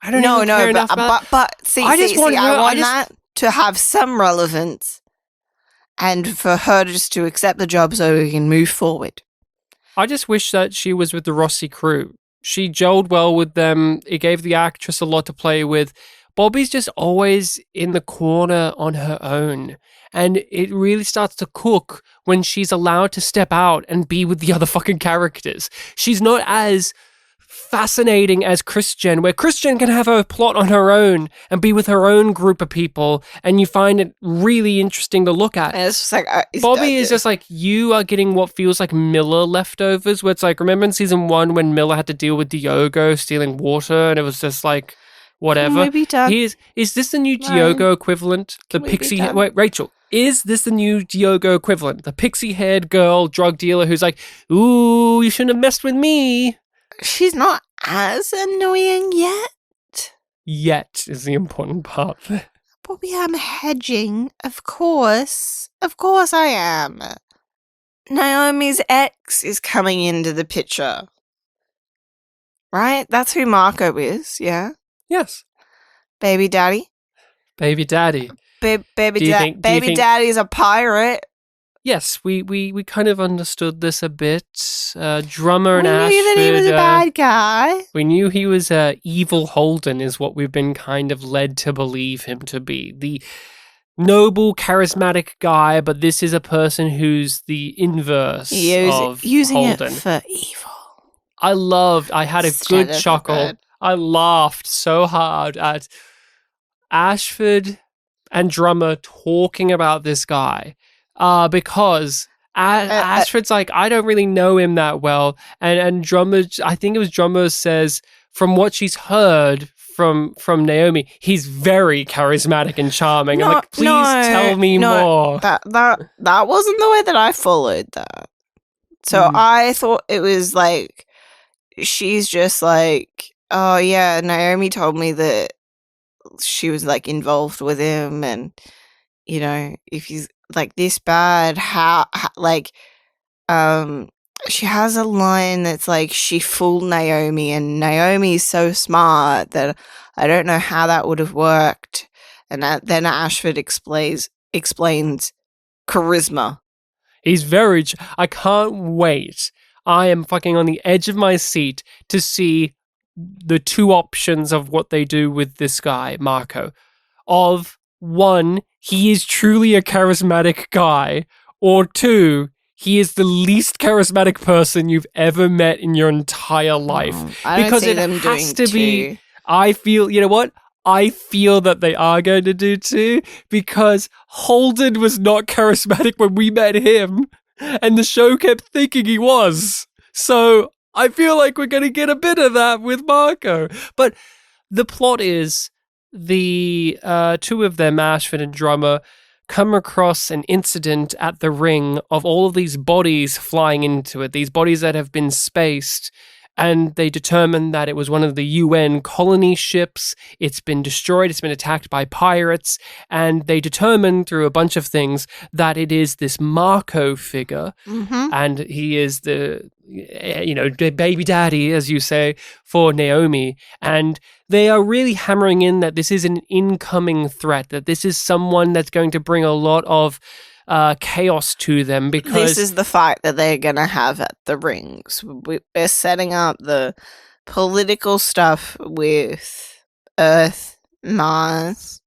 I don't No, even care enough about but see, I just want her- I I want just- that to have some relevance, and for her just to accept the job so we can move forward. I just wish that she was with the Rossi crew. She gelled well with them. It gave the actress a lot to play with. Bobby's just always in the corner on her own. And it really starts to cook when she's allowed to step out and be with the other fucking characters. She's not as fascinating as Christian, where Christian can have a plot on her own and be with her own group of people, and you find it really interesting to look at. And it's just like Bobby is just like, you are getting what feels like Miller leftovers, where it's like, remember in season 1 when Miller had to deal with Diogo stealing water, and it was just like, whatever. Can we be done? Is this the new No. Diogo equivalent? The Can we be pixie... done? Wait, Rachel. Is this the new Diogo equivalent? The pixie-haired girl drug dealer who's like, ooh, you shouldn't have messed with me. She's not as annoying yet. Yet is the important part. Bobby, I'm hedging. Of course. Of course I am. Naomi's ex is coming into the picture. Right? That's who Marco is, yeah? Yes. Baby daddy. Baby daddy. Baby Do you think- daddy's a pirate. Yes, we kind of understood this a bit. Drummer and We Ashford. knew that he was a bad guy. We knew he was evil Holden, is what we've been kind of led to believe him to be. The noble, charismatic guy, but this is a person who's the inverse of Using Holden. it for evil. I had a Instead good of chuckle. good. I laughed so hard at Ashford and Drummer talking about this guy because Ashford's like, I don't really know him that well. And Drummer, I think it was Drummer says, from what she's heard from Naomi, he's very charismatic and charming. I'm like, please tell me more. That wasn't the way that I followed that. So I thought it was like, she's just like, oh yeah, Naomi told me that she was like involved with him, and you know, if he's like this bad, how like she has a line that's like, she fooled Naomi, and Naomi's so smart that I don't know how that would have worked. And then Ashford explains charisma. He's I can't wait. I am fucking on the edge of my seat to see the two options of what they do with this guy, Marco. Of one, he is truly a charismatic guy, or two, he is the least charismatic person you've ever met in your entire life. I don't because see it them has doing to be. two. I feel, you know what? I feel that they are going to do two, because Holden was not charismatic when we met him, and the show kept thinking he was. So I feel like we're going to get a bit of that with Marco. But the plot is the two of them, Ashford and Drummer, come across an incident at the ring of all of these bodies flying into it, these bodies that have been spaced. and they determined that it was one of the UN colony ships. It's been destroyed. It's been attacked by pirates. And they determined through a bunch of things that it is this Marco figure. Mm-hmm. And he is the, baby daddy, as you say, for Naomi. And they are really hammering in that this is an incoming threat, that this is someone that's going to bring a lot of chaos to them, because this is the fight that they're going to have at the rings. We're setting up the political stuff with Earth, Mars,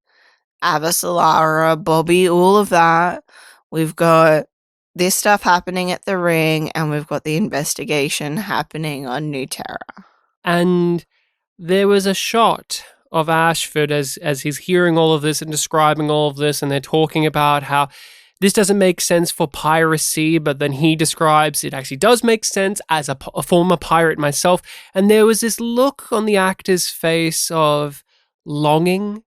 Avasarala, Bobby, all of that. We've got this stuff happening at the ring, and we've got the investigation happening on New Terra. And there was a shot of Ashford as he's hearing all of this and describing all of this, and they're talking about how this doesn't make sense for piracy, but then he describes it actually does make sense as a former pirate myself. And there was this look on the actor's face of longing,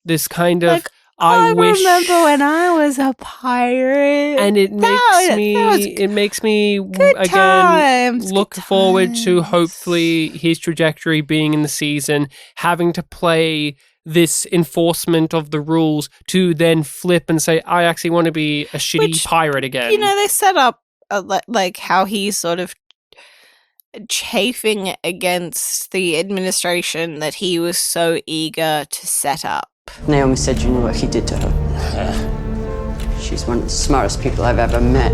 this kind of, Like, I wish. remember when I was a pirate. And it makes me again look forward to hopefully his trajectory being in the season, having to play this enforcement of the rules to then flip and say, I actually want to be a shitty pirate again. They set up like how he's sort of chafing against the administration that he was so eager to set up. Naomi said you knew what he did to her. She's one of the smartest people I've ever met.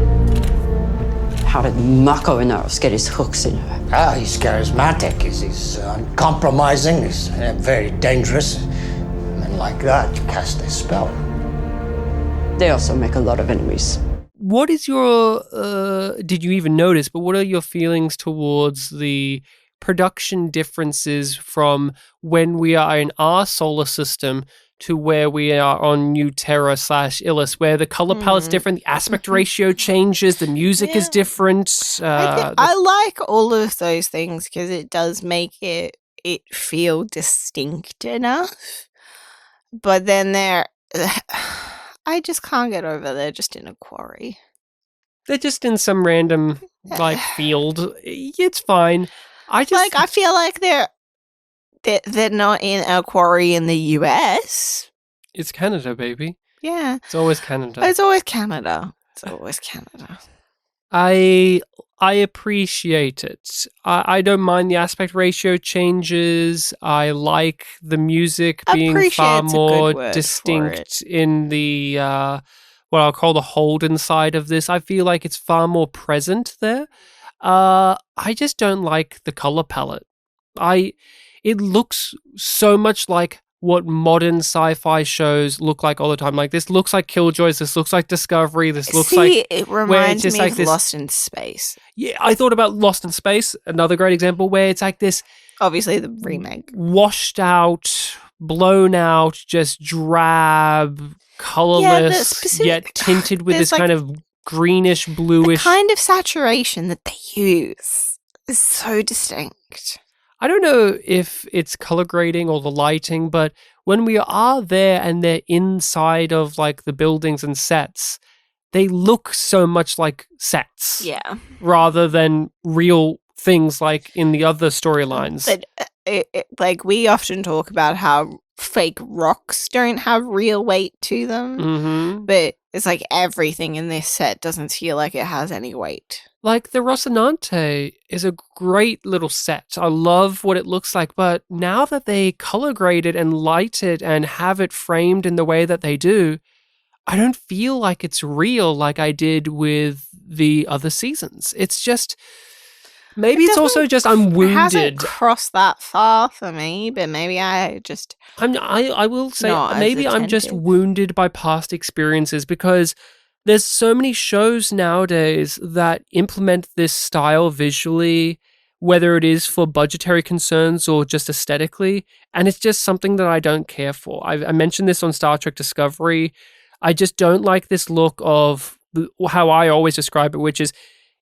How did Mako Inaros get his hooks in her? He's charismatic. He's uncompromising. He's very dangerous. Men like that cast a spell. They also make a lot of enemies. What is your, did you even notice, but what are your feelings towards the production differences from when we are in our solar system to where we are on New Terra / Illis, where the color palette's different, the aspect ratio changes, the music is different. I like all of those things because it does make it feel distinct enough. But then I just can't get over they're just in a quarry. They're just in some random field. It's fine. I feel like they're not in a quarry in the US. It's Canada, baby. Yeah. It's always Canada. It's always Canada. I appreciate it. I don't mind the aspect ratio changes. I like the music being far more distinct in the what I'll call the Holden side of this. I feel like it's far more present there. I just don't like the color palette. It looks so much like what modern sci-fi shows look like all the time. Like, this looks like Killjoys, this looks like Discovery, this looks like... it reminds me of Lost in Space. Yeah, I thought about Lost in Space, another great example, where it's like this... Obviously, the remake. Washed out, blown out, just drab, colorless, yet tinted with this kind of greenish, bluish... The kind of saturation that they use is so distinct. I don't know if it's color grading or the lighting, but when we are there and they're inside of like the buildings and sets, they look so much like sets. Yeah. Rather than real things like in the other storylines. But like, we often talk about how fake rocks don't have real weight to them. Mm-hmm. But it's like everything in this set doesn't feel like it has any weight. Like, the Rocinante is a great little set. I love what it looks like, but now that they color grade it and light it and have it framed in the way that they do, I don't feel like it's real like I did with the other seasons. It's just... Maybe it's also just I'm wounded. It hasn't crossed that far for me, but maybe I just... I will say, maybe I'm just wounded by past experiences, because... There's so many shows nowadays that implement this style visually, whether it is for budgetary concerns or just aesthetically, and it's just something that I don't care for. I mentioned this on Star Trek Discovery. I just don't like this look of how I always describe it, which is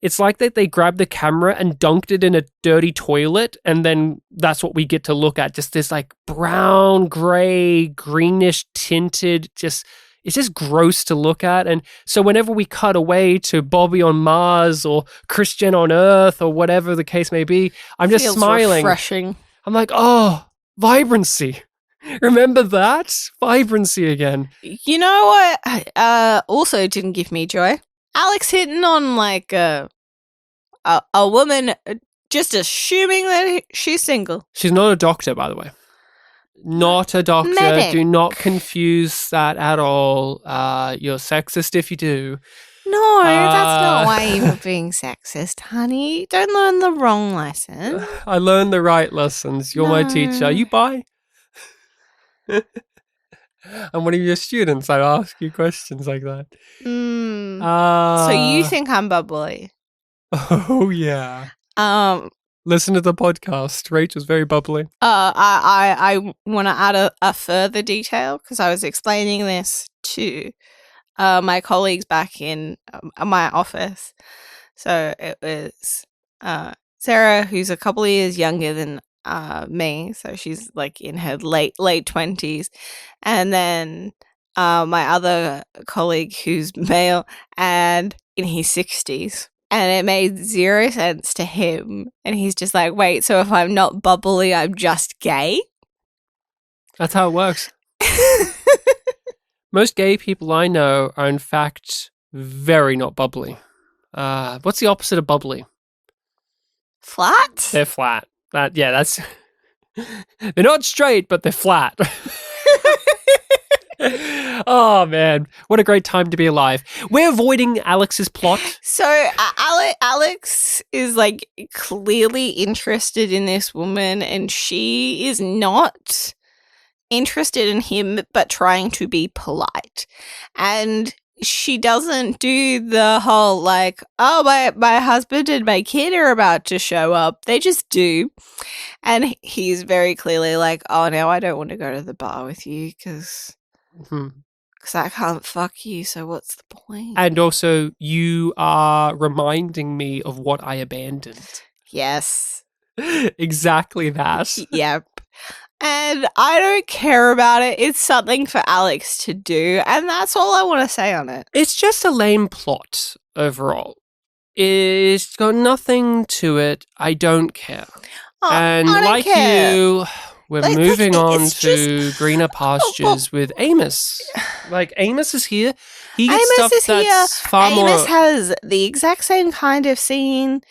it's like that they grabbed the camera and dunked it in a dirty toilet, and then that's what we get to look at. Just this like brown, gray, greenish tinted, just... it's just gross to look at. And so whenever we cut away to Bobby on Mars or Christian on Earth or whatever the case may be, I'm just Feels smiling. refreshing. I'm like, oh, vibrancy. Remember that? Vibrancy again. You know what? Also didn't give me joy. Alex hitting on like a woman, just assuming that she's single. She's not a doctor, by the way. Not a doctor. Medic. Do not confuse that at all. You're sexist if you do. No, that's not why you were being sexist, honey. Don't learn the wrong lesson. I learned the right lessons. You're my teacher. You bi? I'm one of your students. I ask you questions like that. So you think I'm bubbly? Oh, yeah. Listen to the podcast. Rachel's very bubbly. I want to add a further detail because I was explaining this to my colleagues back in my office. So it was Sarah, who's a couple of years younger than me, so she's like in her late 20s, and then my other colleague who's male and in his 60s. And it made zero sense to him. And he's just like, wait, so if I'm not bubbly, I'm just gay? That's how it works. Most gay people I know are, in fact, very not bubbly. What's the opposite of bubbly? Flat? They're flat. That's... They're not straight, but they're flat. Oh, man. What a great time to be alive. We're avoiding Alex's plot. So Alex is like clearly interested in this woman, and she is not interested in him, but trying to be polite. And she doesn't do the whole like, oh, my husband and my kid are about to show up. They just do. And he's very clearly like, oh, no, I don't want to go to the bar with you because I can't fuck you, so what's the point? And also, you are reminding me of what I abandoned. Yes. Exactly that. Yep. And I don't care about it. It's something for Alex to do, and that's all I want to say on it. It's just a lame plot overall. It's got nothing to it. I don't care. Oh, And I don't like care. you, we're Like, moving on it's to just- greener pastures with Amos. Like, Amos is here. He gets Amos stuff is that's here. far Amos more... has the exact same kind of scene,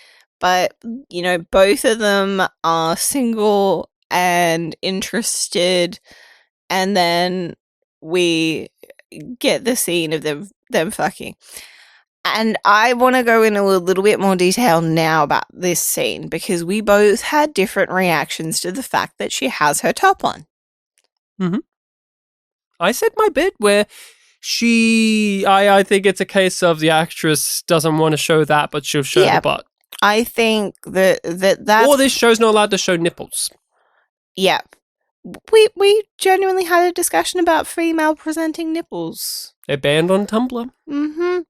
but, you know, both of them are single and interested, and then we get the scene of them fucking. And I want to go into a little bit more detail now about this scene because we both had different reactions to the fact that she has her top on. I said my bit where I think it's a case of the actress doesn't want to show that, but she'll show the butt. I think that's... Or this show's not allowed to show nipples. Yeah. We genuinely had a discussion about female presenting nipples. They're banned on Tumblr. Mm-hmm.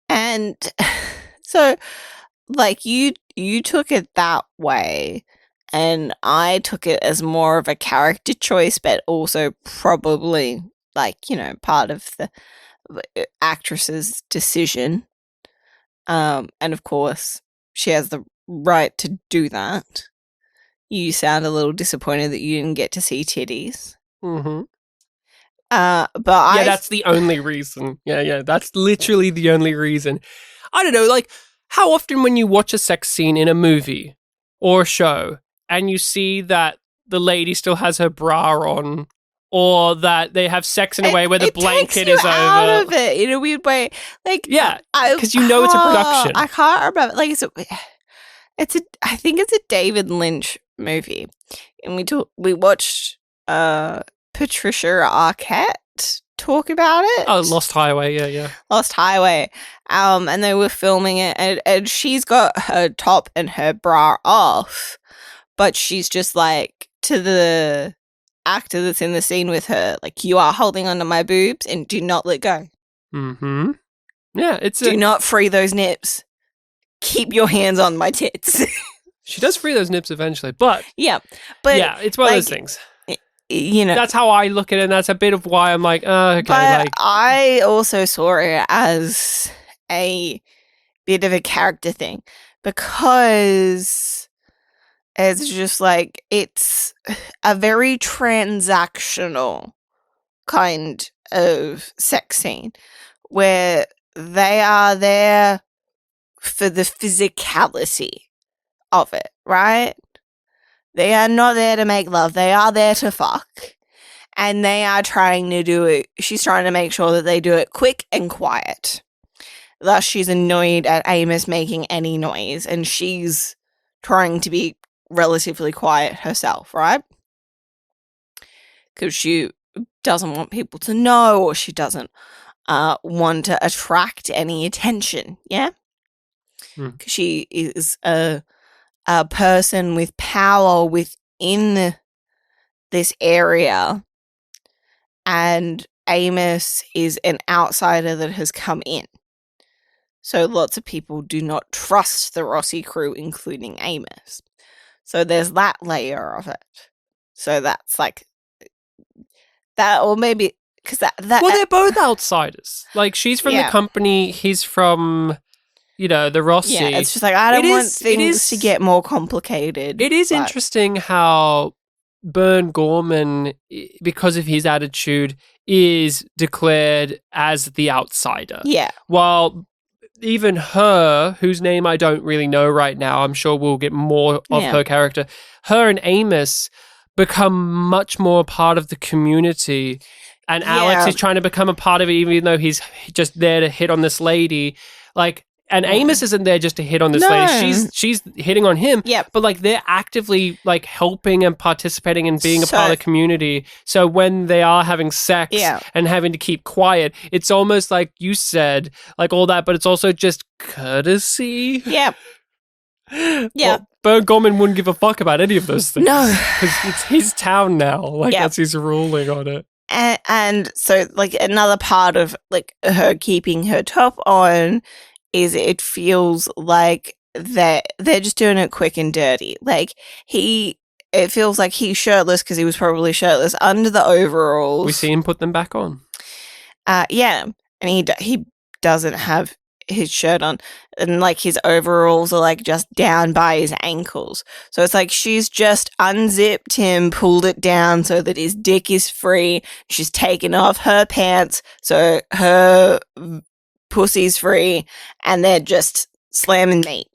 And so, like, you took it that way, and I took it as more of a character choice, but also probably, like, you know, part of the actress's decision. And of course, she has the right to do that. You sound a little disappointed that you didn't get to see titties. Mm-hmm. But yeah, that's the only reason. Yeah, that's literally the only reason. I don't know, like, how often when you watch a sex scene in a movie or a show and you see that the lady still has her bra on, or that they have sex in a way where the blanket is over. Out of it in a weird way. Like, yeah, because you know it's a production. I can't remember. Like, I think it's a David Lynch movie, and we watched Patricia Arquette talk about it. Oh, Lost Highway, yeah. Lost Highway. And they were filming it, and she's got her top and her bra off, but she's just like to the actor that's in the scene with her, like, you are holding onto my boobs and do not let go. Mm-hmm. Yeah, do not free those nips. Keep your hands on my tits. She does free those nips eventually, but yeah, it's one of those things. That's how I look at it, and that's a bit of why I'm like, okay. But Like, I also saw it as a bit of a character thing because it's just like it's a very transactional kind of sex scene where they are there for the physicality of it, right? They are not there to make love. They are there to fuck. And they are trying to do it. She's trying to make sure that they do it quick and quiet. Thus, she's annoyed at Amos making any noise, and she's trying to be relatively quiet herself, right? Because she doesn't want people to know, or she doesn't want to attract any attention, yeah? Because she is a person with power within this area, and Amos is an outsider that has come in. So lots of people do not trust the Rossi crew, including Amos. So there's that layer of it. So that's like that, or maybe because that. well, they're both outsiders. Like, she's from the Yeah. company, he's from, the Rossi. Yeah, it's just like I don't It want is- things to get more complicated. It is but- interesting how Bern Gorman, because of his attitude, is declared as the outsider. Yeah, While even her, whose name I don't really know right now, I'm sure we'll get more of Yeah. her character, her and Amos become much more part of the community. And Alex Yeah. is trying to become a part of it, even though he's just there to hit on this lady. Like, and Amos isn't there just to hit on this No. lady. She's hitting on him. Yep. But like, they're actively like helping and participating and being a So- part of the community. So when they are having sex Yeah. and having to keep quiet, it's almost like you said, like all that, but it's also just courtesy. yeah, yeah. Well, Bern Gorman wouldn't give a fuck about any of those things. No. Because it's his town now. Like, Yeah. that's his ruling on it. And so, like, another part of like her keeping her top on is it feels like they're just doing it quick and dirty. Like it feels like he's shirtless because he was probably shirtless under the overalls. We see him put them back on. Yeah, and he doesn't have his shirt on, and like his overalls are like just down by his ankles. So it's like she's just unzipped him, pulled it down so that his dick is free. She's taken off her pants so her pussy's free, and they're just slamming meat.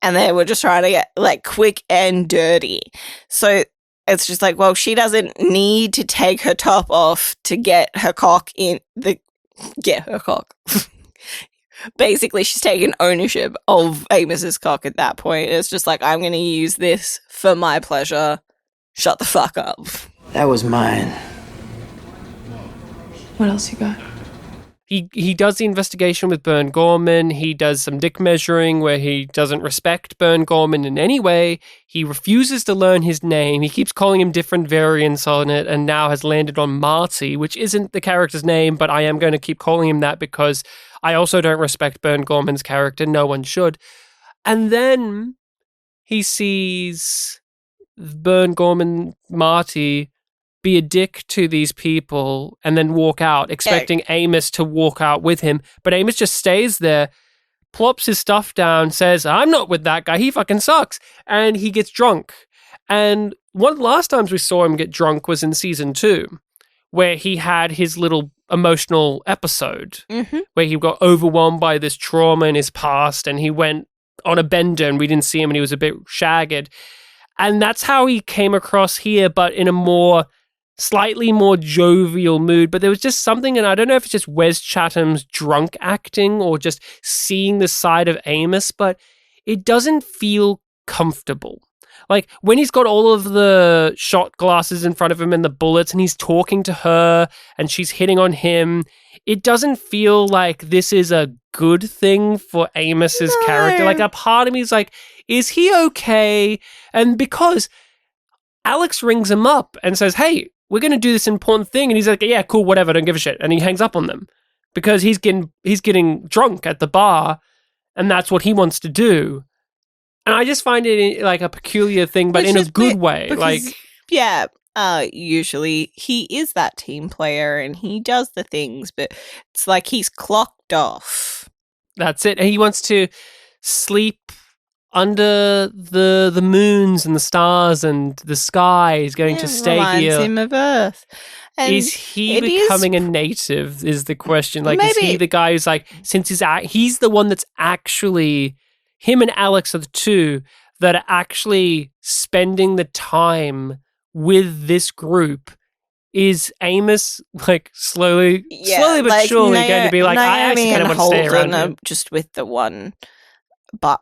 And they were just trying to get like quick and dirty. So it's just like, well, she doesn't need to take her top off to get her cock get her cock. Basically, she's taken ownership of Amos's cock at that point. It's just like, I'm going to use this for my pleasure. Shut the fuck up. That was mine. What else you got? He does the investigation with Bern Gorman. He does some dick measuring where he doesn't respect Bern Gorman in any way. He refuses to learn his name. He keeps calling him different variants on it and now has landed on Marty, which isn't the character's name, but I am going to keep calling him that because I also don't respect Bern Gorman's character. No one should. And then he sees Bern Gorman, Marty, be a dick to these people and then walk out, expecting Amos to walk out with him. But Amos just stays there, plops his stuff down, says, I'm not with that guy. He fucking sucks. And he gets drunk. And one of the last times we saw him get drunk was in season 2, where he had his little emotional episode where he got overwhelmed by this trauma in his past and he went on a bender and we didn't see him and he was a bit shagged. And that's how he came across here, but in a slightly more jovial mood. But there was just something, and I don't know if it's just Wes Chatham's drunk acting or just seeing the side of Amos, but it doesn't feel comfortable. Like when he's got all of the shot glasses in front of him and the bullets and he's talking to her and she's hitting on him, it doesn't feel like this is a good thing for Amos's character. Like a part of me is like, is he okay? And because Alex rings him up and says, hey, we're going to do this important thing. And he's like, yeah, cool, whatever, don't give a shit. And he hangs up on them because he's getting drunk at the bar and that's what he wants to do. And I just find it like a peculiar thing, but Which in a is good bit- way. because- Like, yeah, usually he is that team player and he does the things, but it's like he's clocked off. That's it. And he wants to sleep under the moons and the stars and the sky. He's going to stay reminds here. him of Earth. And is he it becoming a native is the question. Like, is he Maybe. the guy who's like, since he's the one that's actually, him and Alex are the two that are actually spending the time with this group. Is Amos like slowly but like, surely going to be like, I actually Naomi kind of and want to stay around Holden are here. just with the one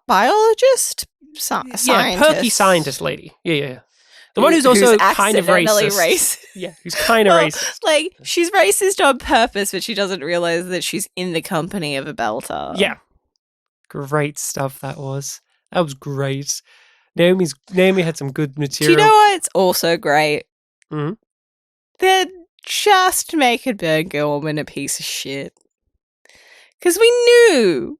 biologist? Scientist. Yeah, perky scientist lady. Yeah. The one who's also kind of accidentally racist. Yeah, who's kind of Well, racist. Like, she's racist on purpose, but she doesn't realize that she's in the company of a belter. Yeah. Great stuff that was. That was great. Naomi had some good Do material. you know what's also great? Mhm. They're just making Burn Gorman a piece of shit. Because we knew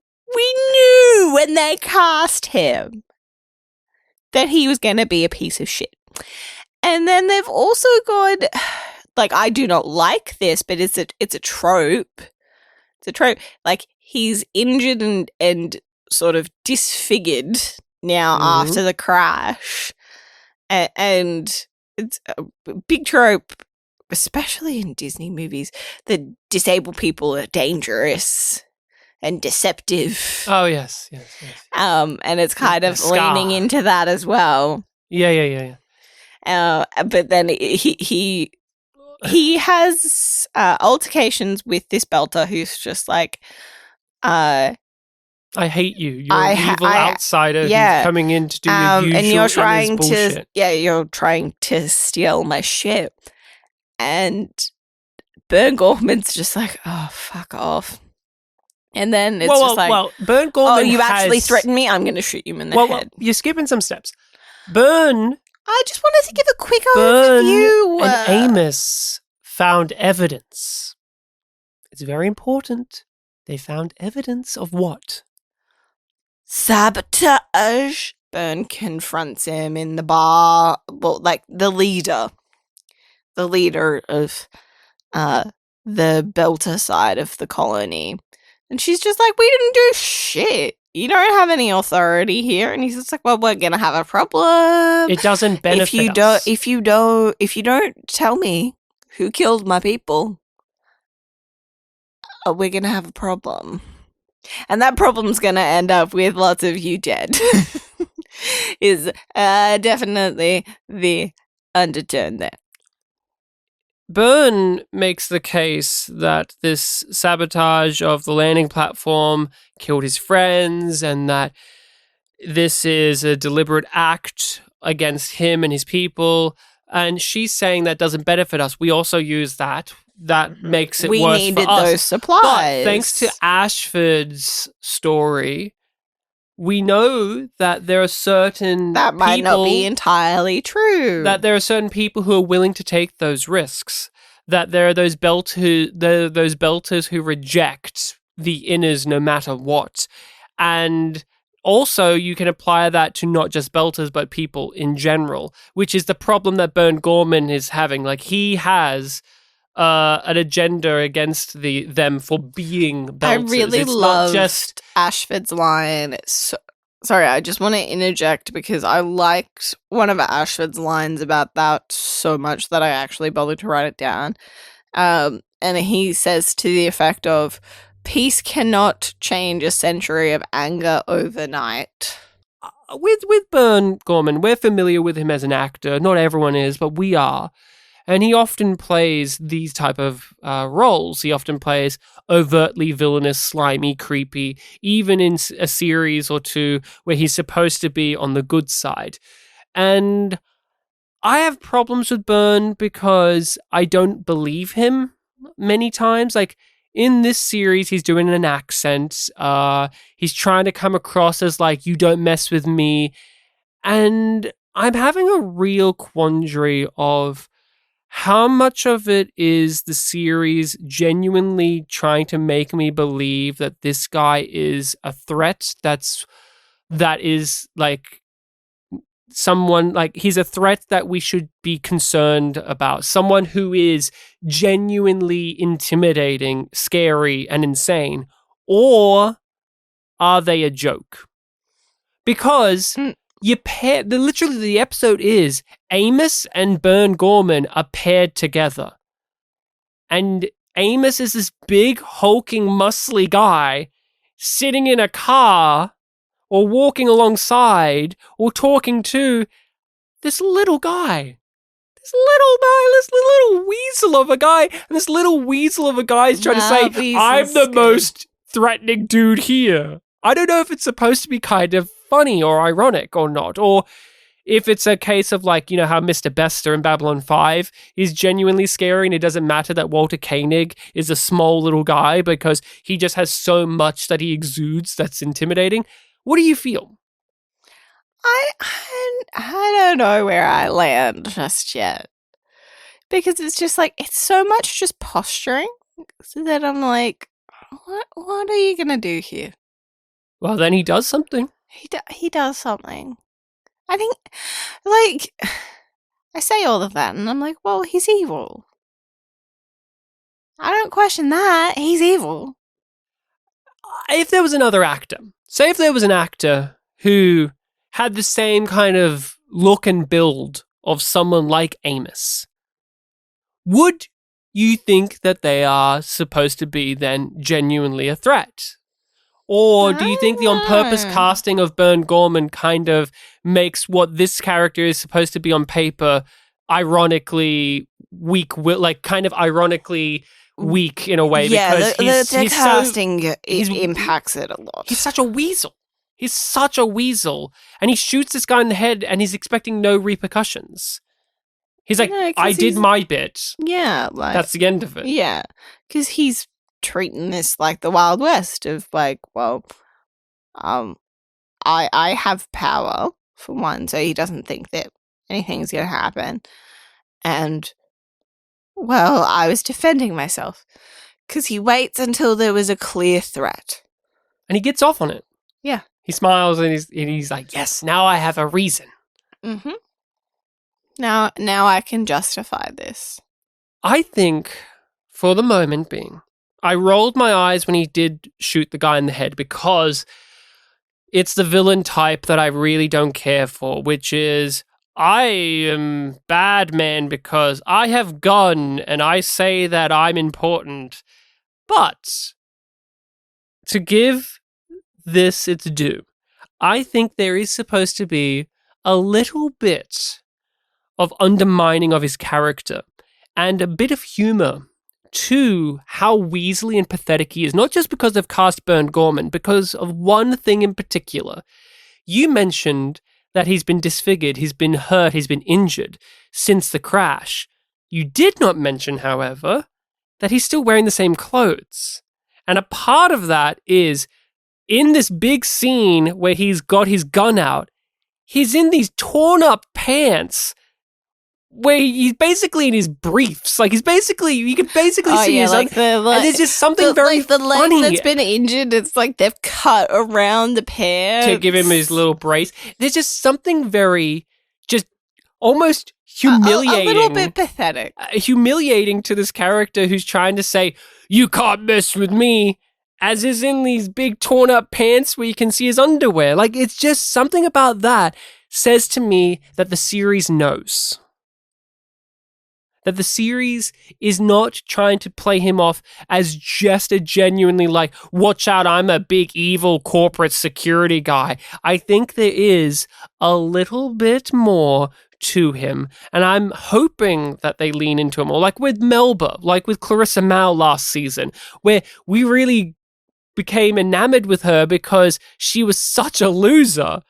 when they cast him that he was going to be a piece of shit. And then they've also got, like, I do not like this, but it's a trope. It's a trope. Like, he's injured and sort of disfigured now after the crash. And it's a big trope, especially in Disney movies, that disabled people are dangerous and deceptive. Oh, yes. And it's kind of Scar. leaning into that as well. Yeah. But then he has altercations with this belter who's just like, I hate you. You're an evil outsider yeah. who's coming in to do your usual and you're trying bullshit. you're trying to steal my shit. And Burn Gorman's just like, oh, fuck off. And then it's just like, Burn Gorman oh, you actually has- threatened me? I'm going to shoot you in the Well, head. you're skipping some steps. Burn I just wanted to give a quick Burn overview. and Amos found evidence. It's very important. They found evidence of what? Sabotage. Burn confronts him in the bar. Well, like the leader of the Belter side of the colony. And she's just like, we didn't do shit. You don't have any authority here. And he's just like, well, we're gonna have a problem. It doesn't benefit us. If you don't tell me who killed my people, we're gonna have a problem. And that problem's gonna end up with lots of you dead. Is definitely the undertone there. Byrne makes the case that this sabotage of the landing platform killed his friends and that this is a deliberate act against him and his people. And she's saying that doesn't benefit us. We also use that. That makes it We worse needed for us. those supplies. But thanks to Ashford's story, we know that there are certain That might people not be entirely true. that there are certain people who are willing to take those risks. That there are those belters who reject the inners no matter what. And also you can apply that to not just belters but people in general, which is the problem that Burn Gorman is having. Like, he has an agenda against them for being belters. I really it's loved not just Ashford's line. Sorry, I just want to interject because I liked one of Ashford's lines about that so much that I actually bothered to write it down. And he says to the effect of, peace cannot change a century of anger overnight. with Burn Gorman, we're familiar with him as an actor. Not everyone is, but we are. And he often plays these type of roles. He often plays overtly villainous, slimy, creepy, even in a series or two where he's supposed to be on the good side. And I have problems with Byrne because I don't believe him many times. Like, in this series, he's doing an accent. He's trying to come across as like, you don't mess with me. And I'm having a real quandary of how much of it is the series genuinely trying to make me believe that this guy is a threat that is like someone like he's a threat that we should be concerned about, someone who is genuinely intimidating, scary, and insane, or are they a joke? Because literally the episode is Amos and Burn Gorman are paired together. And Amos is this big, hulking, muscly guy sitting in a car or walking alongside or talking to this little guy. This little weasel of a guy. And this little weasel of a guy is trying to say, I'm the most threatening dude here. I don't know if it's supposed to be kind of funny or ironic or not, or if it's a case of like, you know, how Mr. Bester in Babylon 5 is genuinely scary and it doesn't matter that Walter Koenig is a small little guy because he just has so much that he exudes that's intimidating. What do you feel? I don't know where I land just yet. Because it's just like, it's so much just posturing that I'm like, what are you going to do here? Well, then he does something. He does something. I think, like, I say all of that and I'm like, well, he's evil. I don't question that. He's evil. If there was another actor, say if there was an actor who had the same kind of look and build of someone like Amos, would you think that they are supposed to be then genuinely a threat? Or do you think the on-purpose casting of Burn Gorman kind of makes what this character is supposed to be on paper ironically weak, like kind of ironically weak in a way? Yeah, because the casting impacts it a lot. He's such a weasel. He's such a weasel. And he shoots this guy in the head and he's expecting no repercussions. He's like, I did my bit. Yeah. Like, that's the end of it. Yeah. Because he's treating this like the Wild West of like, well, I have power for one, so he doesn't think that anything's going to happen. And, well, I was defending myself because he waits until there was a clear threat. And he gets off on it. Yeah. He smiles and he's like, yes, now I have a reason. Mm-hmm. Now I can justify this. I think, for the moment being, I rolled my eyes when he did shoot the guy in the head because it's the villain type that I really don't care for, which is, I am bad man because I have gun and I say that I'm important. But to give this its due, I think there is supposed to be a little bit of undermining of his character and a bit of humor to how weaselly and pathetic he is, not just because they've cast Burn Gorman, because of one thing in particular. You mentioned that he's been disfigured, he's been hurt, he's been injured since the crash. You did not mention, however, that he's still wearing the same clothes. And a part of that is, in this big scene where he's got his gun out, he's in these torn up pants where he's basically in his briefs. Like, you can basically see his, like and there's just something very the funny. leg that's been injured, it's like they've cut around the pants. To give him his little brace. There's just something very, just almost humiliating. A little bit pathetic. Humiliating to this character who's trying to say, you can't mess with me, as is in these big torn up pants where you can see his underwear. Like, it's just something about that says to me that the series knows. That the series is not trying to play him off as just a genuinely like, watch out, I'm a big evil corporate security guy. I think there is a little bit more to him, and I'm hoping that they lean into him more, like with Melba, like with Clarissa Mao last season, where we really became enamored with her because she was such a loser.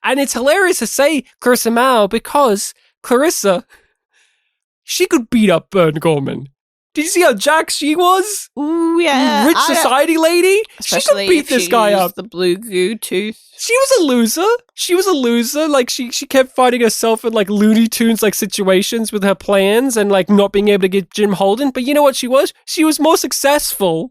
And it's hilarious to say Clarissa Mao because Clarissa, she could beat up Burn Gorman. Did you see how jacked she was? Ooh, yeah. Rich society lady. She could beat this guy up. The blue goo tooth. She was a loser. Like, she kept finding herself in, like, Looney Tunes, like, situations with her plans and, like, not being able to get Jim Holden. But you know what she was? She was more successful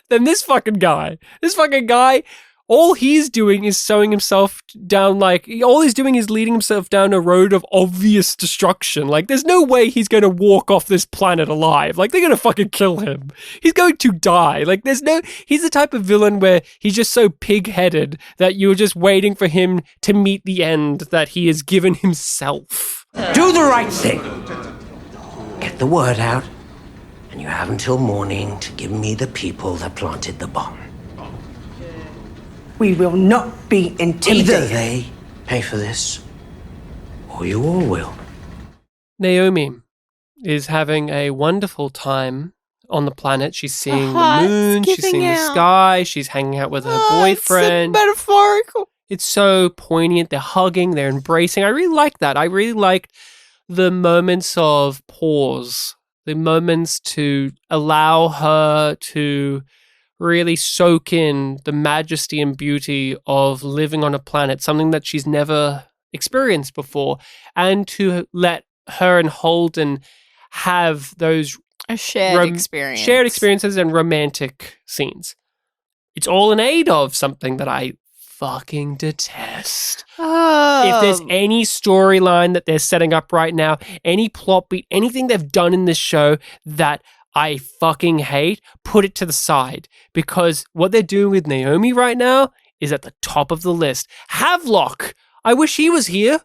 than this fucking guy. This fucking guy all he's doing is sowing himself down, all he's doing is leading himself down a road of obvious destruction. Like, there's no way he's going to walk off this planet alive. Like, they're going to fucking kill him. He's going to die. Like, he's the type of villain where he's just so pig-headed that you're just waiting for him to meet the end that he has given himself. Do the right thing. Get the word out, and you have until morning to give me the people that planted the bomb. We will not be intimidated. Either they pay for this, or you all will. Naomi is having a wonderful time on the planet. She's seeing the heart's moon, she's giving seeing the out. sky, she's hanging out with her boyfriend. It's so metaphorical. It's so poignant. They're hugging, they're embracing. I really like that. I really liked the moments of pause, the moments to allow her to really soak in the majesty and beauty of living on a planet, something that she's never experienced before, and to let her and Holden have those A shared experience. shared experiences and romantic scenes. It's all in aid of something that I fucking detest. Oh. If there's any storyline that they're setting up right now, any plot beat, anything they've done in this show that I fucking hate, put it to the side, because what they're doing with Naomi right now is at the top of the list. Havelock, I wish he was here.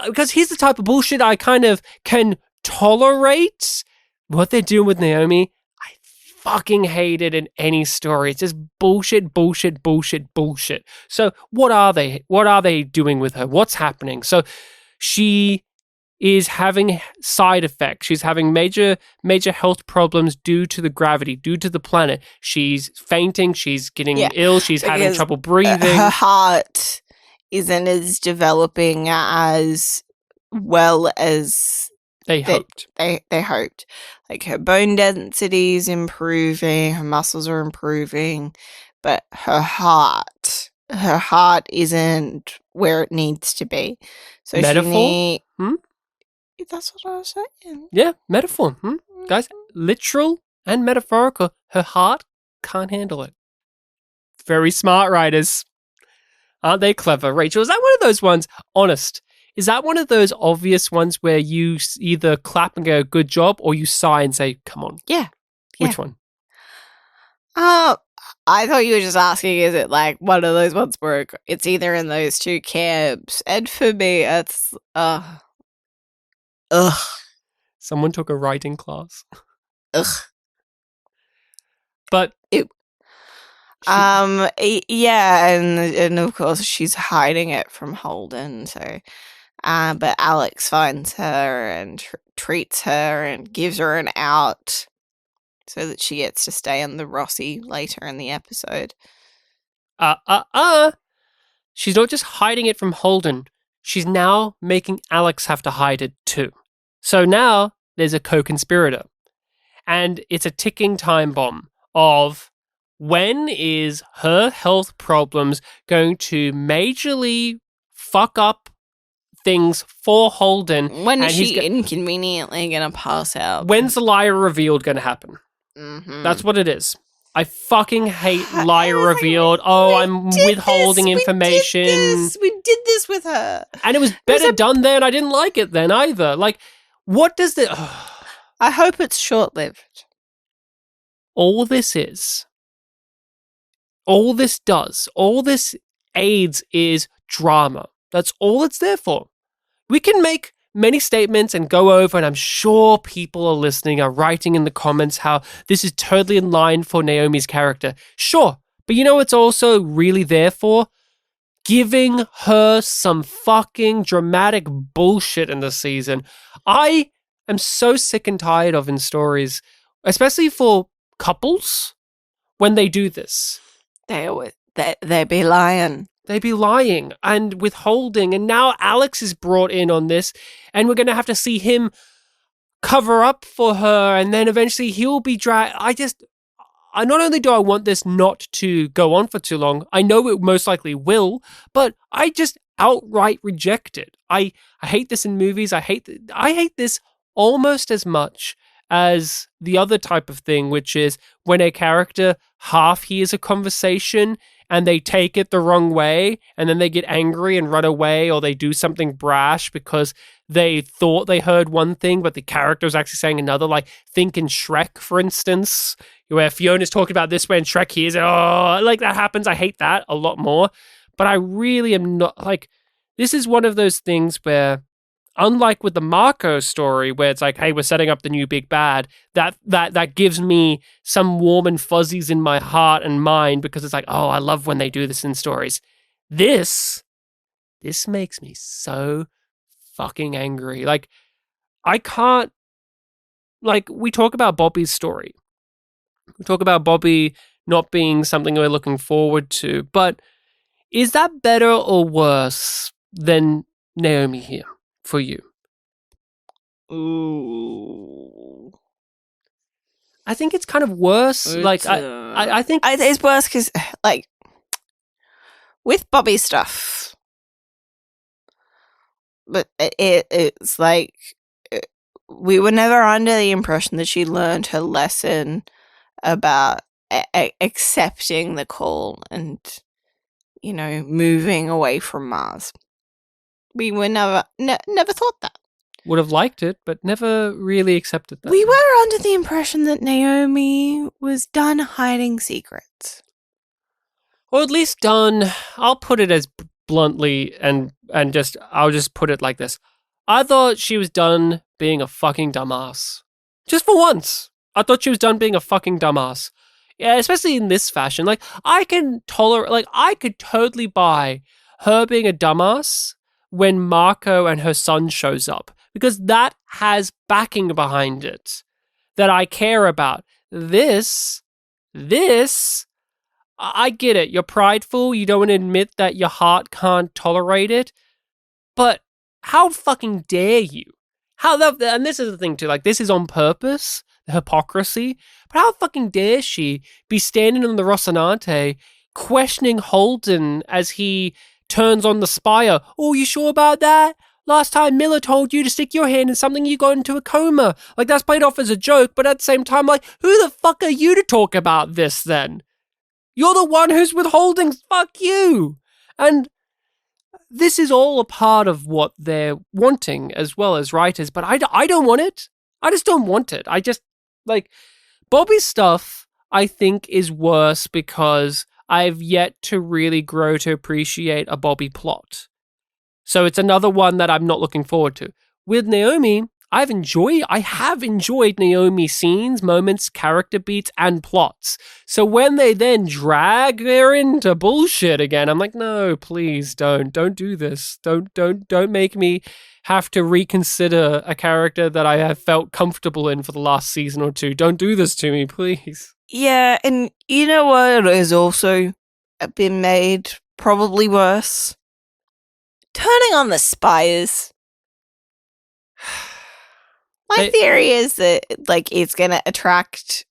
Because he's the type of bullshit I kind of can tolerate. What they're doing with Naomi, I fucking hate it in any story. It's just bullshit, bullshit, bullshit, bullshit. So what are they? What are they doing with her? What's happening? So she is having side effects. She's having major health problems due to the gravity, due to the planet. She's fainting. She's getting ill. She's having trouble breathing. Her heart isn't as developing as well as they hoped. They hoped. Like, her bone density is improving, her muscles are improving, but her heart isn't where it needs to be. So Metaphor? That's what I was saying. Yeah, metaphor. Guys, literal and metaphorical. Her heart can't handle it. Very smart writers. Aren't they clever? Rachel, is that one of those ones, honest, is that one of those obvious ones where you either clap and go, good job, or you sigh and say, come on? Yeah. Which one? I thought you were just asking, is it like one of those ones where it's either in those two camps? And for me, it's, Someone took a writing class. Ugh. But yeah, and of course she's hiding it from Holden. So, but Alex finds her and treats her and gives her an out, so that she gets to stay on the Rossi later in the episode. She's not just hiding it from Holden. She's now making Alex have to hide it too. So now there's a co-conspirator. And it's a ticking time bomb of when is her health problems going to majorly fuck up things for Holden? When is she inconveniently going to pass out? When's the liar revealed going to happen? Mm-hmm. That's what it is. I fucking hate liar revealed. Oh, I'm withholding information. We did this with her. And it was better done then. I didn't like it then either. Like, what does the... I hope it's short-lived. All this aids is drama. That's all it's there for. We can make many statements and go over, and I'm sure people are listening, are writing in the comments how this is totally in line for Naomi's character. Sure, but you know what's also really there for? Giving her some fucking dramatic bullshit in the season. I am so sick and tired of in stories, especially for couples, when they do this. They be lying. They be lying and withholding. And now Alex is brought in on this, and we're going to have to see him cover up for her, and then eventually he'll be dragged. Not only do I want this not to go on for too long, I know it most likely will, but I just outright reject it. I hate this in movies. I hate this almost as much as the other type of thing, which is when a character half hears a conversation and they take it the wrong way, and then they get angry and run away, or they do something brash because they thought they heard one thing, but the character was actually saying another. Like, think in Shrek, for instance, where Fiona's talking about this way and Shrek hears it. Oh, like that happens. I hate that a lot more. But I really am not, like, this is one of those things where, unlike with the Marco story, where it's like, hey, we're setting up the new big bad, that gives me some warm and fuzzies in my heart and mind, because it's like, oh, I love when they do this in stories. This makes me so fucking angry. Like, I can't, like, we talk about Bobby's story. We talk about Bobby not being something we're looking forward to, but is that better or worse than Naomi here for you? Ooh. I think it's kind of worse. I think it's worse because, like, with Bobby stuff, but it's like we were never under the impression that she learned her lesson about accepting the call and, you know, moving away from Mars. We were never thought that. Would have liked it, but never really accepted that. We were under the impression that Naomi was done hiding secrets. Or at least done, I'll put it as bluntly and I'll just put it like this. I thought she was done being a fucking dumbass. Just for once. I thought she was done being a fucking dumbass. Yeah, especially in this fashion. Like, I could totally buy her being a dumbass when Marco and her son shows up, because that has backing behind it that I care about. This, I get it. You're prideful. You don't want to admit that your heart can't tolerate it. But how fucking dare you? And this is the thing too, like, this is on purpose, the hypocrisy, but how fucking dare she be standing on the Rocinante questioning Holden as he turns on the spire. Oh, you sure about that? Last time Miller told you to stick your hand in something, you got into a coma. Like, that's played off as a joke, but at the same time, like, who the fuck are you to talk about this then? You're the one who's withholding. Fuck you. And this is all a part of what they're wanting as well as writers, but I don't want it. I just don't want it. I just, like, Bobby's stuff, I think, is worse because I've yet to really grow to appreciate a Bobby plot. So it's another one that I'm not looking forward to. With Naomi, I have enjoyed Naomi scenes, moments, character beats, and plots. So when they then drag her into bullshit again, I'm like, no, please don't do this. Don't make me have to reconsider a character that I have felt comfortable in for the last season or two. Don't do this to me, please. Yeah, and you know what has also been made probably worse? Turning on the spires. My theory is that, like, it's going to attract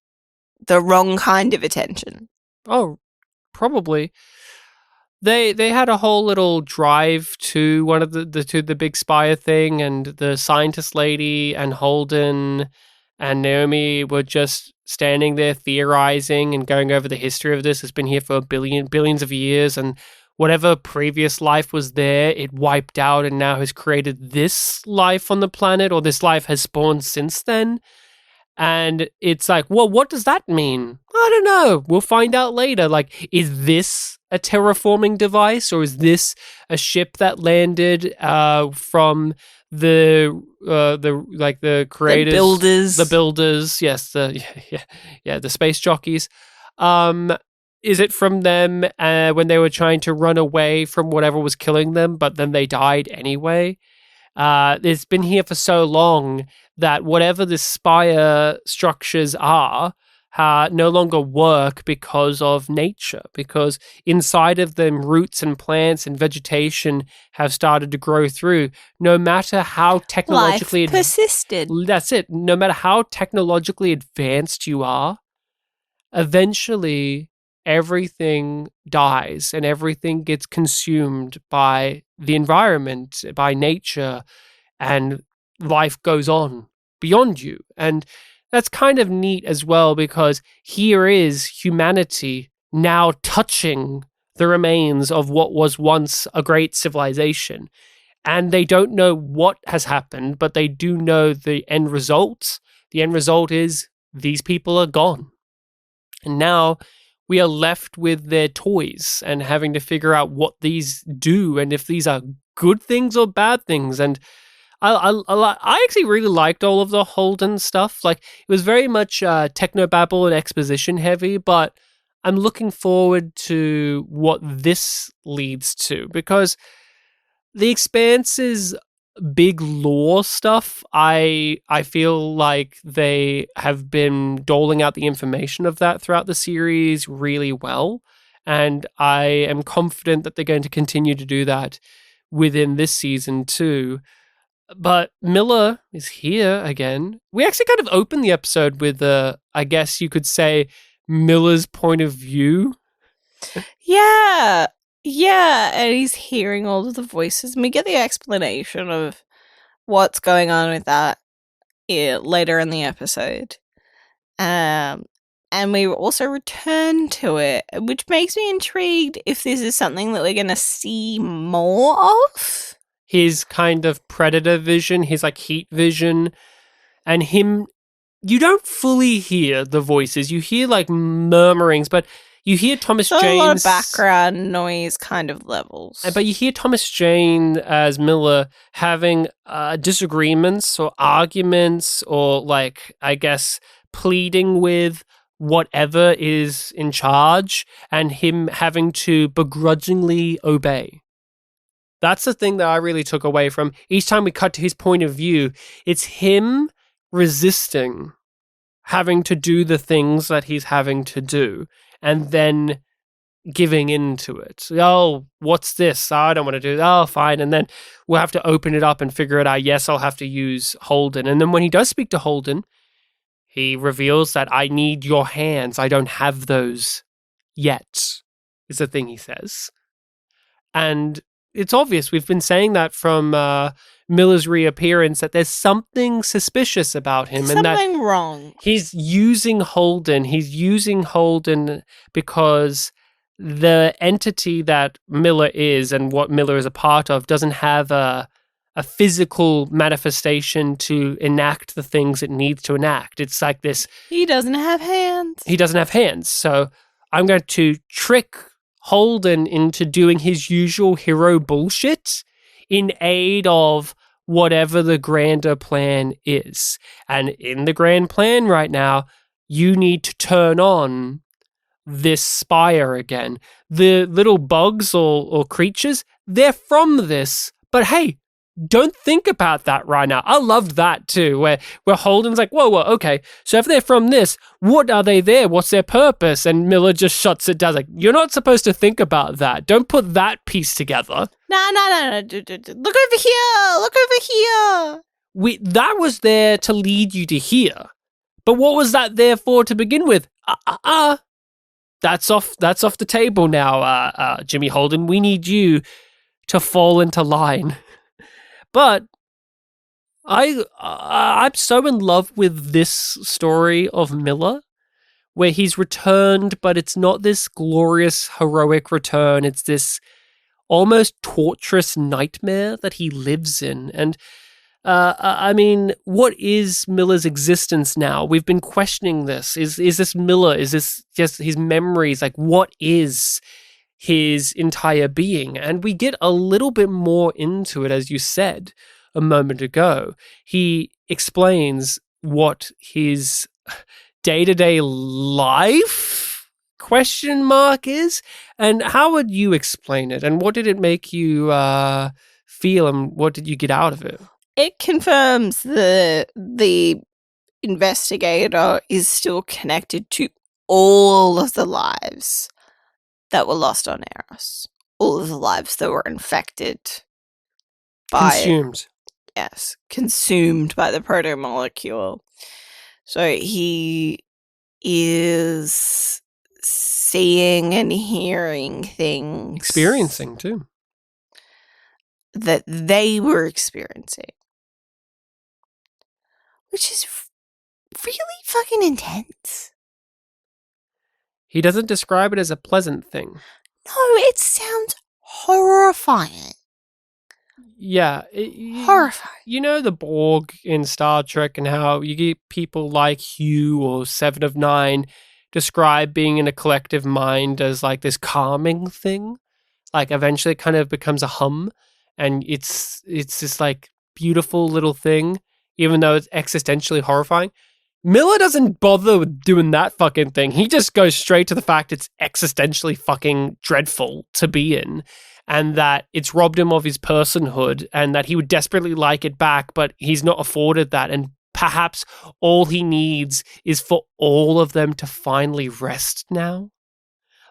the wrong kind of attention. Oh, probably. They had a whole little drive to one of the big spire thing, and the scientist lady and Holden and Naomi were just standing there theorizing and going over the history of this. It's been here for billions of years, and whatever previous life was there, it wiped out and now has created this life on the planet, or this life has spawned since then. And it's like, well, what does that mean? I don't know. We'll find out later. Like, is this a terraforming device, or is this a ship that landed from the creators, the builders? Yes, the space jockeys. Is it from them when they were trying to run away from whatever was killing them, but then they died anyway? It's been here for so long that whatever the spire structures are no longer work because of nature, because inside of them roots and plants and vegetation have started to grow through. No matter how technologically life persisted. That's it. No matter how technologically advanced you are, eventually everything dies and everything gets consumed by the environment, by nature, and life goes on beyond you. And that's kind of neat as well, because here is humanity now touching the remains of what was once a great civilization. And they don't know what has happened, but they do know the end result. The end result is these people are gone. And now we are left with their toys and having to figure out what these do and if these are good things or bad things. And I actually really liked all of the Holden stuff. Like, it was very much technobabble and exposition heavy, but I'm looking forward to what this leads to, because the Expanse's big lore stuff, I feel like they have been doling out the information of that throughout the series really well, and I am confident that they're going to continue to do that within this season too. But Miller is here again. We actually kind of opened the episode with, I guess you could say, Miller's point of view. Yeah. Yeah, and he's hearing all of the voices. And we get the explanation of what's going on with that later in the episode. And we also return to it, which makes me intrigued if this is something that we're going to see more of. His kind of predator vision, his like heat vision, and him, you don't fully hear the voices. You hear like murmurings, but you hear Thomas Jane. A lot of background noise kind of levels. But you hear Thomas Jane as Miller having disagreements or arguments or, like, I guess, pleading with whatever is in charge and him having to begrudgingly obey. That's the thing that I really took away from each time we cut to his point of view. It's him resisting having to do the things that he's having to do and then giving into it. Oh, what's this? I don't want to do that. Oh, fine. And then we'll have to open it up and figure it out. Yes, I'll have to use Holden. And then when he does speak to Holden, he reveals that I need your hands. I don't have those yet, is the thing he says. And it's obvious. We've been saying that from Miller's reappearance, that there's something suspicious about him. Something wrong. He's using Holden. He's using Holden because the entity that Miller is and what Miller is a part of doesn't have a physical manifestation to enact the things it needs to enact. It's like this. He doesn't have hands. He doesn't have hands. So I'm going to trick Holden into doing his usual hero bullshit in aid of whatever the grander plan is. And in the grand plan right now, you need to turn on this spire again. The little bugs or creatures, they're from this. But hey, don't think about that right now. I loved that too, where Holden's like, whoa, okay. So if they're from this, what are they there? What's their purpose? And Miller just shuts it down. Like, you're not supposed to think about that. Don't put that piece together. No. Look over here. Look over here. That was there to lead you to here. But what was that there for to begin with? That's off the table now, Jimmy Holden. We need you to fall into line. But I'm so in love with this story of Miller, where he's returned, but it's not this glorious, heroic return. It's this almost torturous nightmare that he lives in. And I mean, what is Miller's existence now? We've been questioning this. Is this Miller? Is this just his memories? Like, what is his entire being? And we get a little bit more into it, as you said a moment ago. He explains what his day-to-day life question mark is, and how would you explain it, and what did it make you feel, and what did you get out of it? It confirms the investigator is still connected to all of the lives that were lost on Eros. All of the lives that were infected by... Consumed. Yes, consumed by the proto-molecule. So he is seeing and hearing things. Experiencing, too. That they were experiencing. Which is really fucking intense. He doesn't describe it as a pleasant thing. No, it sounds horrifying. Yeah. Horrifying. You know the Borg in Star Trek and how you get people like Hugh or Seven of Nine describe being in a collective mind as like this calming thing. Like eventually it kind of becomes a hum and it's this like beautiful little thing, even though it's existentially horrifying. Miller doesn't bother with doing that fucking thing. He just goes straight to the fact it's existentially fucking dreadful to be in and that it's robbed him of his personhood and that he would desperately like it back, but he's not afforded that. And perhaps all he needs is for all of them to finally rest now.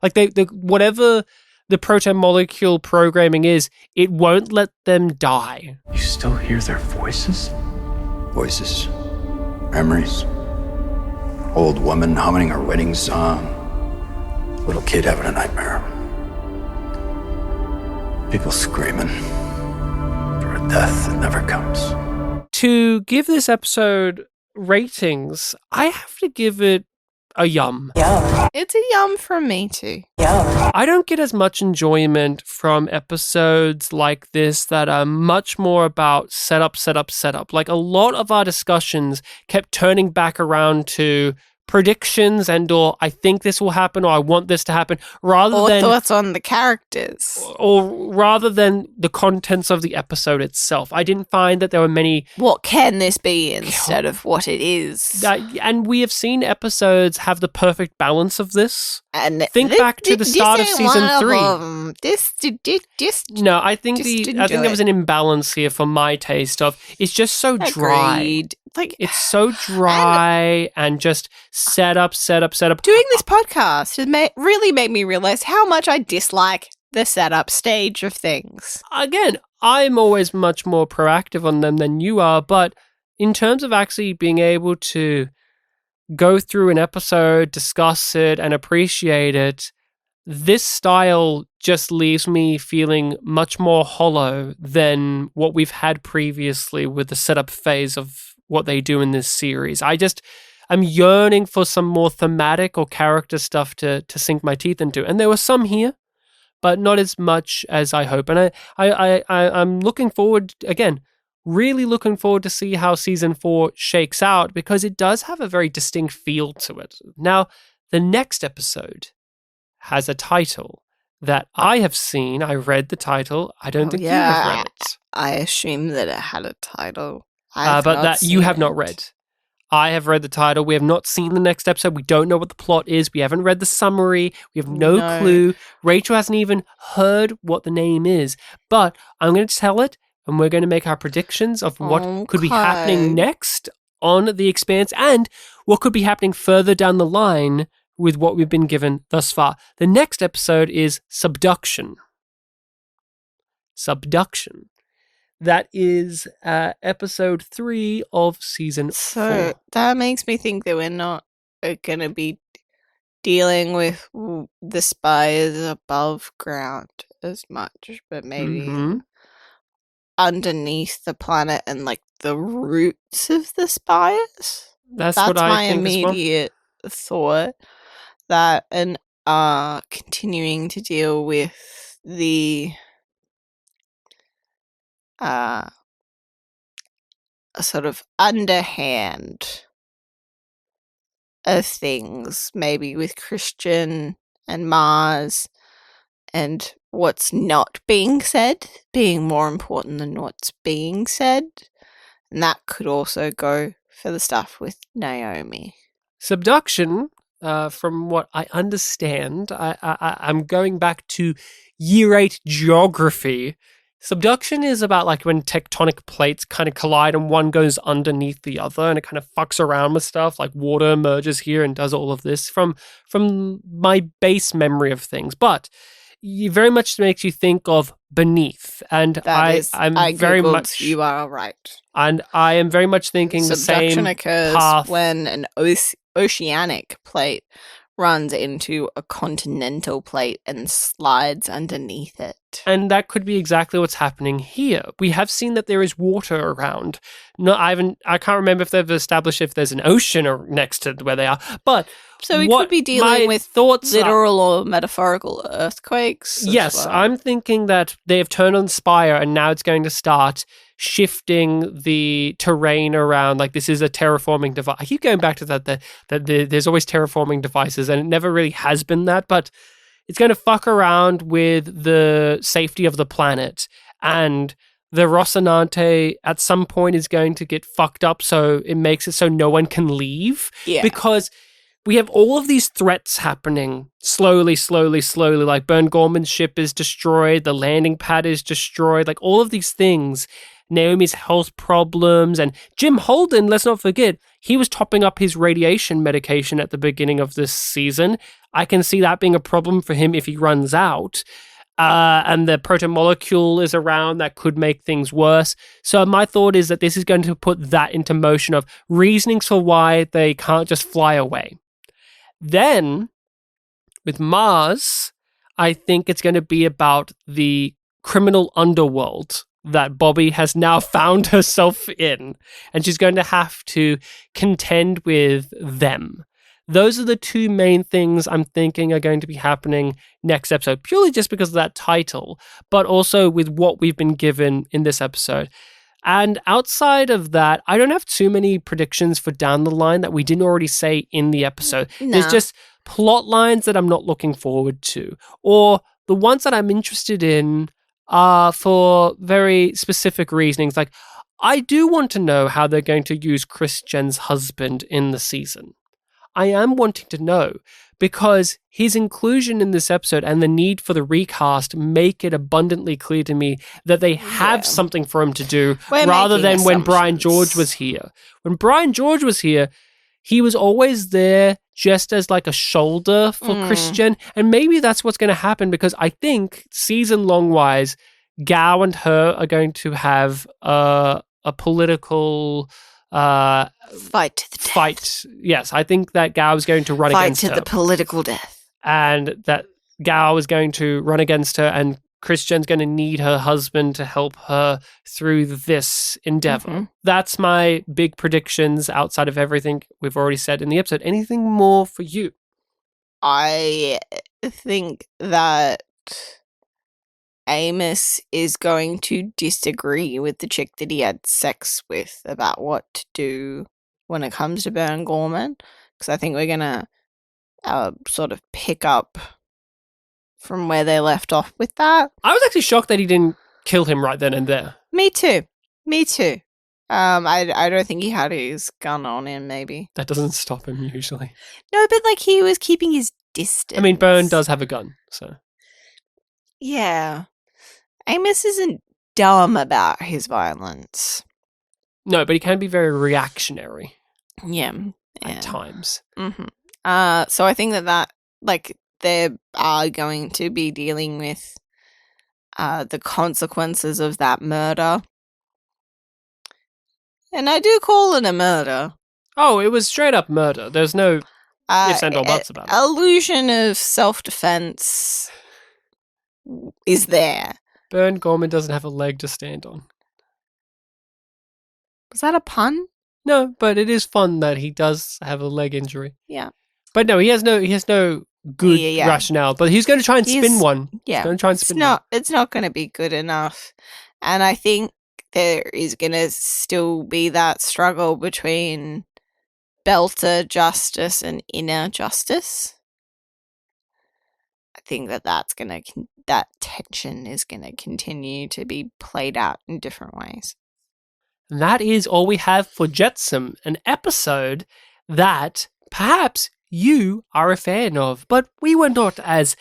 Like whatever the proton molecule programming is, it won't let them die. You still hear their voices? Voices. Memories. Old woman humming her wedding song. Little kid having a nightmare. People screaming for a death that never comes. To give this episode ratings, I have to give it a yum. It's a yum from me too. I don't get as much enjoyment from episodes like this that are much more about setup. Like a lot of our discussions kept turning back around to predictions and or I think this will happen or I want this to happen rather than thoughts on the characters or rather than the contents of the episode itself. I didn't find that there were many what can this be instead of what it is. And we have seen episodes have the perfect balance of this. And think back to the start of season 3. No, I think there was an imbalance here for my taste of it's just so dry. Agreed. Like it's so dry and just set up. Doing this podcast has really made me realize how much I dislike the setup stage of things. Again, I'm always much more proactive on them than you are, but in terms of actually being able to go through an episode, discuss it, and appreciate it, this style just leaves me feeling much more hollow than what we've had previously with the setup phase of what they do in this series. I'm yearning for some more thematic or character stuff to sink my teeth into. And there were some here, but not as much as I hope. And I'm looking forward, again, really looking forward to see how season 4 shakes out because it does have a very distinct feel to it. Now, the next episode has a title that I have seen. I read the title. I don't think you have read it. I assume that it had a title. But that you have not read. I have read the title. We have not seen the next episode. We don't know what the plot is. We haven't read the summary. We have no clue. Rachel hasn't even heard what the name is. But I'm going to tell it, and we're going to make our predictions of what could be happening next on The Expanse and what could be happening further down the line with what we've been given thus far. The next episode is Subduction. That is episode 3 of season 4. So that makes me think that we're not going to be dealing with the spires above ground as much, but maybe underneath the planet and like the roots of the spires. That's what I my think immediate thought. That and continuing to deal with the a sort of underhand of things, maybe with Christian and Mars, and what's not being said being more important than what's being said. And that could also go for the stuff with Naomi. Subduction, from what I understand, I'm going back to year 8 geography. Subduction is about like when tectonic plates kind of collide and one goes underneath the other and it kind of fucks around with stuff like water emerges here and does all of this from my base memory of things. But it very much makes you think of Beneath. And I'm very much... You are right. And I am very much thinking the same Subduction occurs path. when an oceanic plate runs into a continental plate and slides underneath it. And that could be exactly what's happening here. We have seen that there is water around. No, I can't remember if they've established if there's an ocean or next to where they are. But so we could be dealing with literal or metaphorical earthquakes. Yes, well. I'm thinking that they have turned on Spire and now it's going to start shifting the terrain around. Like, this is a terraforming device. I keep going back to that there's always terraforming devices, and it never really has been that, but it's going to fuck around with the safety of the planet, and the Rocinante at some point is going to get fucked up, so it makes it so no one can leave. Yeah. Because we have all of these threats happening slowly. Like, Burn Gorman's ship is destroyed, the landing pad is destroyed, like all of these things. Naomi's health problems, and Jim Holden, let's not forget, he was topping up his radiation medication at the beginning of this season. I can see that being a problem for him if he runs out. And the protomolecule is around that could make things worse. So my thought is that this is going to put that into motion of reasonings for why they can't just fly away. Then, with Mars, I think it's going to be about the criminal underworld that Bobby has now found herself in, and she's going to have to contend with them. Those are the two main things I'm thinking are going to be happening next episode, purely just because of that title, but also with what we've been given in this episode. And outside of that, I don't have too many predictions for down the line that we didn't already say in the episode. No. There's just plot lines that I'm not looking forward to, or the ones that I'm interested in for very specific reasonings. Like, I do want to know how they're going to use Chris Jen's husband in the season. I am wanting to know, because his inclusion in this episode and the need for the recast make it abundantly clear to me that they have something for him to do, rather than when Brian George was here. When Brian George was here, he was always there just as like a shoulder for Christian. And maybe that's what's going to happen, because I think season long wise, Gao and her are going to have a political fight to the death. Yes, I think that Gao is going to run against her. Fight to the political death. And that Gao is going to run against her, and Christian's going to need her husband to help her through this endeavor. Mm-hmm. That's my big predictions outside of everything we've already said in the episode. Anything more for you? I think that Amos is going to disagree with the chick that he had sex with about what to do when it comes to Burn Gorman, because I think we're going to sort of pick up from where they left off with that. I was actually shocked that he didn't kill him right then and there. Me too. I don't think he had his gun on him, maybe. That doesn't stop him usually. No, but like, he was keeping his distance. I mean, Byrne does have a gun, so. Yeah. Amos isn't dumb about his violence. No, but he can be very reactionary. Yeah. At times. Mm-hmm. So I think that like, they are going to be dealing with the consequences of that murder. And I do call it a murder. Oh, it was straight up murder. There's no ifs and or buts about it. Illusion of self-defense is there. Burn Gorman doesn't have a leg to stand on. Was that a pun? No, but it is fun that he does have a leg injury. Yeah. But no, he has no good rationale. But he's going to try and spin one. Yeah. He's going to try and spin one. It's not going to be good enough. And I think there is going to still be that struggle between belter justice and inner justice. I think that tension is going to continue to be played out in different ways. And that is all we have for Jetsam, an episode that perhaps you are a fan of, but we were not as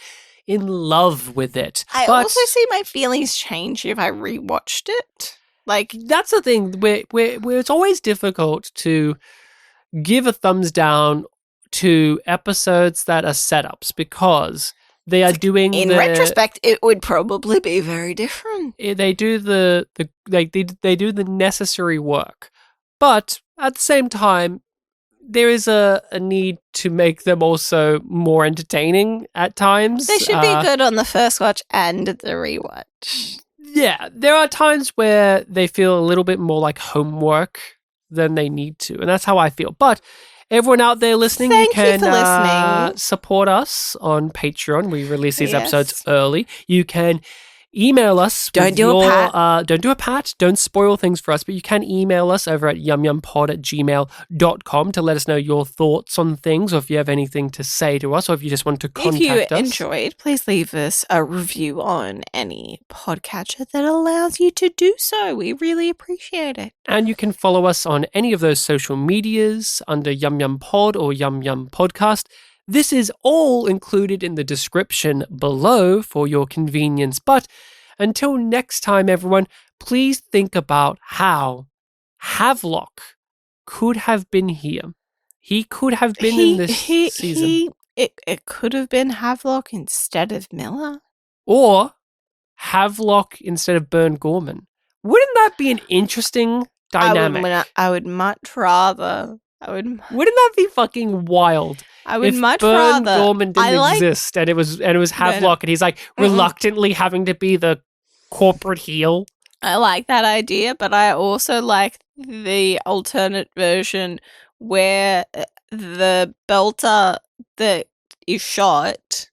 in love with it. I also see my feelings change if I rewatched it. Like, that's the thing where it's always difficult to give a thumbs down to episodes that are setups, because they are doing in retrospect, it would probably be very different. They do they do the necessary work, but at the same time, there is a need to make them also more entertaining at times. They should be good on the first watch and the rewatch. Yeah, there are times where they feel a little bit more like homework than they need to, and that's how I feel. But everyone out there listening, Thank you can you for listening. Support us on Patreon. We release these Yes. episodes early. You can email us. Don't do a pat. Don't do a pat. Don't spoil things for us. But you can email us over at yumyumpod@gmail.com to let us know your thoughts on things, or if you have anything to say to us, or if you just want to contact If you us. enjoyed, please leave us a review on any podcatcher that allows you to do so. We really appreciate it. And you can follow us on any of those social medias under yumyumpod or yumyumpodcast. This is all included in the description below for your convenience. But until next time, everyone, please think about how Havelock could have been here. He could have been in this season. It could have been Havelock instead of Miller. Or Havelock instead of Burn Gorman. Wouldn't that be an interesting dynamic? I would much rather. Wouldn't that be fucking wild? I would if much Burn rather. Gorman didn't exist, and it was Havelock, and he's like reluctantly having to be the corporate heel. I like that idea, but I also like the alternate version where the belter that is shot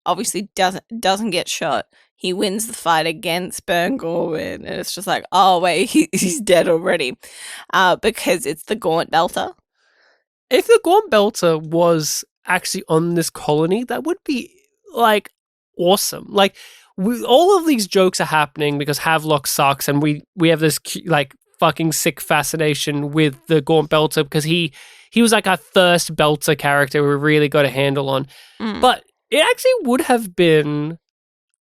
obviously doesn't get shot. He wins the fight against Burn Gorman, and it's just like, oh wait, he's dead already, because it's the Gaunt Belter. If the Gaunt Belter was actually on this colony, that would be like awesome. Like all of these jokes are happening because Havelock sucks, and we have this like fucking sick fascination with the Gaunt Belter because he was like our first Belter character we really got a handle on. But it actually would have been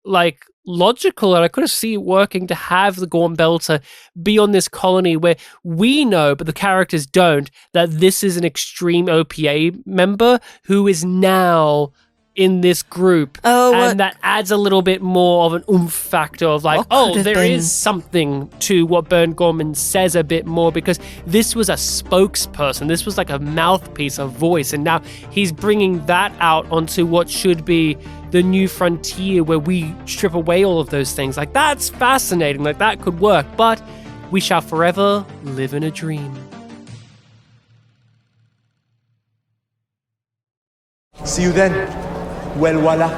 like logical, and I could have seen it working to have the Gaunt Belter be on this colony where we know, but the characters don't, that this is an extreme OPA member who is now in this group. And that adds a little bit more of an oomph factor of like, there is something to what Burn Gorman says a bit more, because this was a spokesperson. This was like a mouthpiece, a voice, and now he's bringing that out onto what should be the new frontier where we strip away all of those things. Like, that's fascinating. Like, that could work, but we shall forever live in a dream. See you then. Well, voila.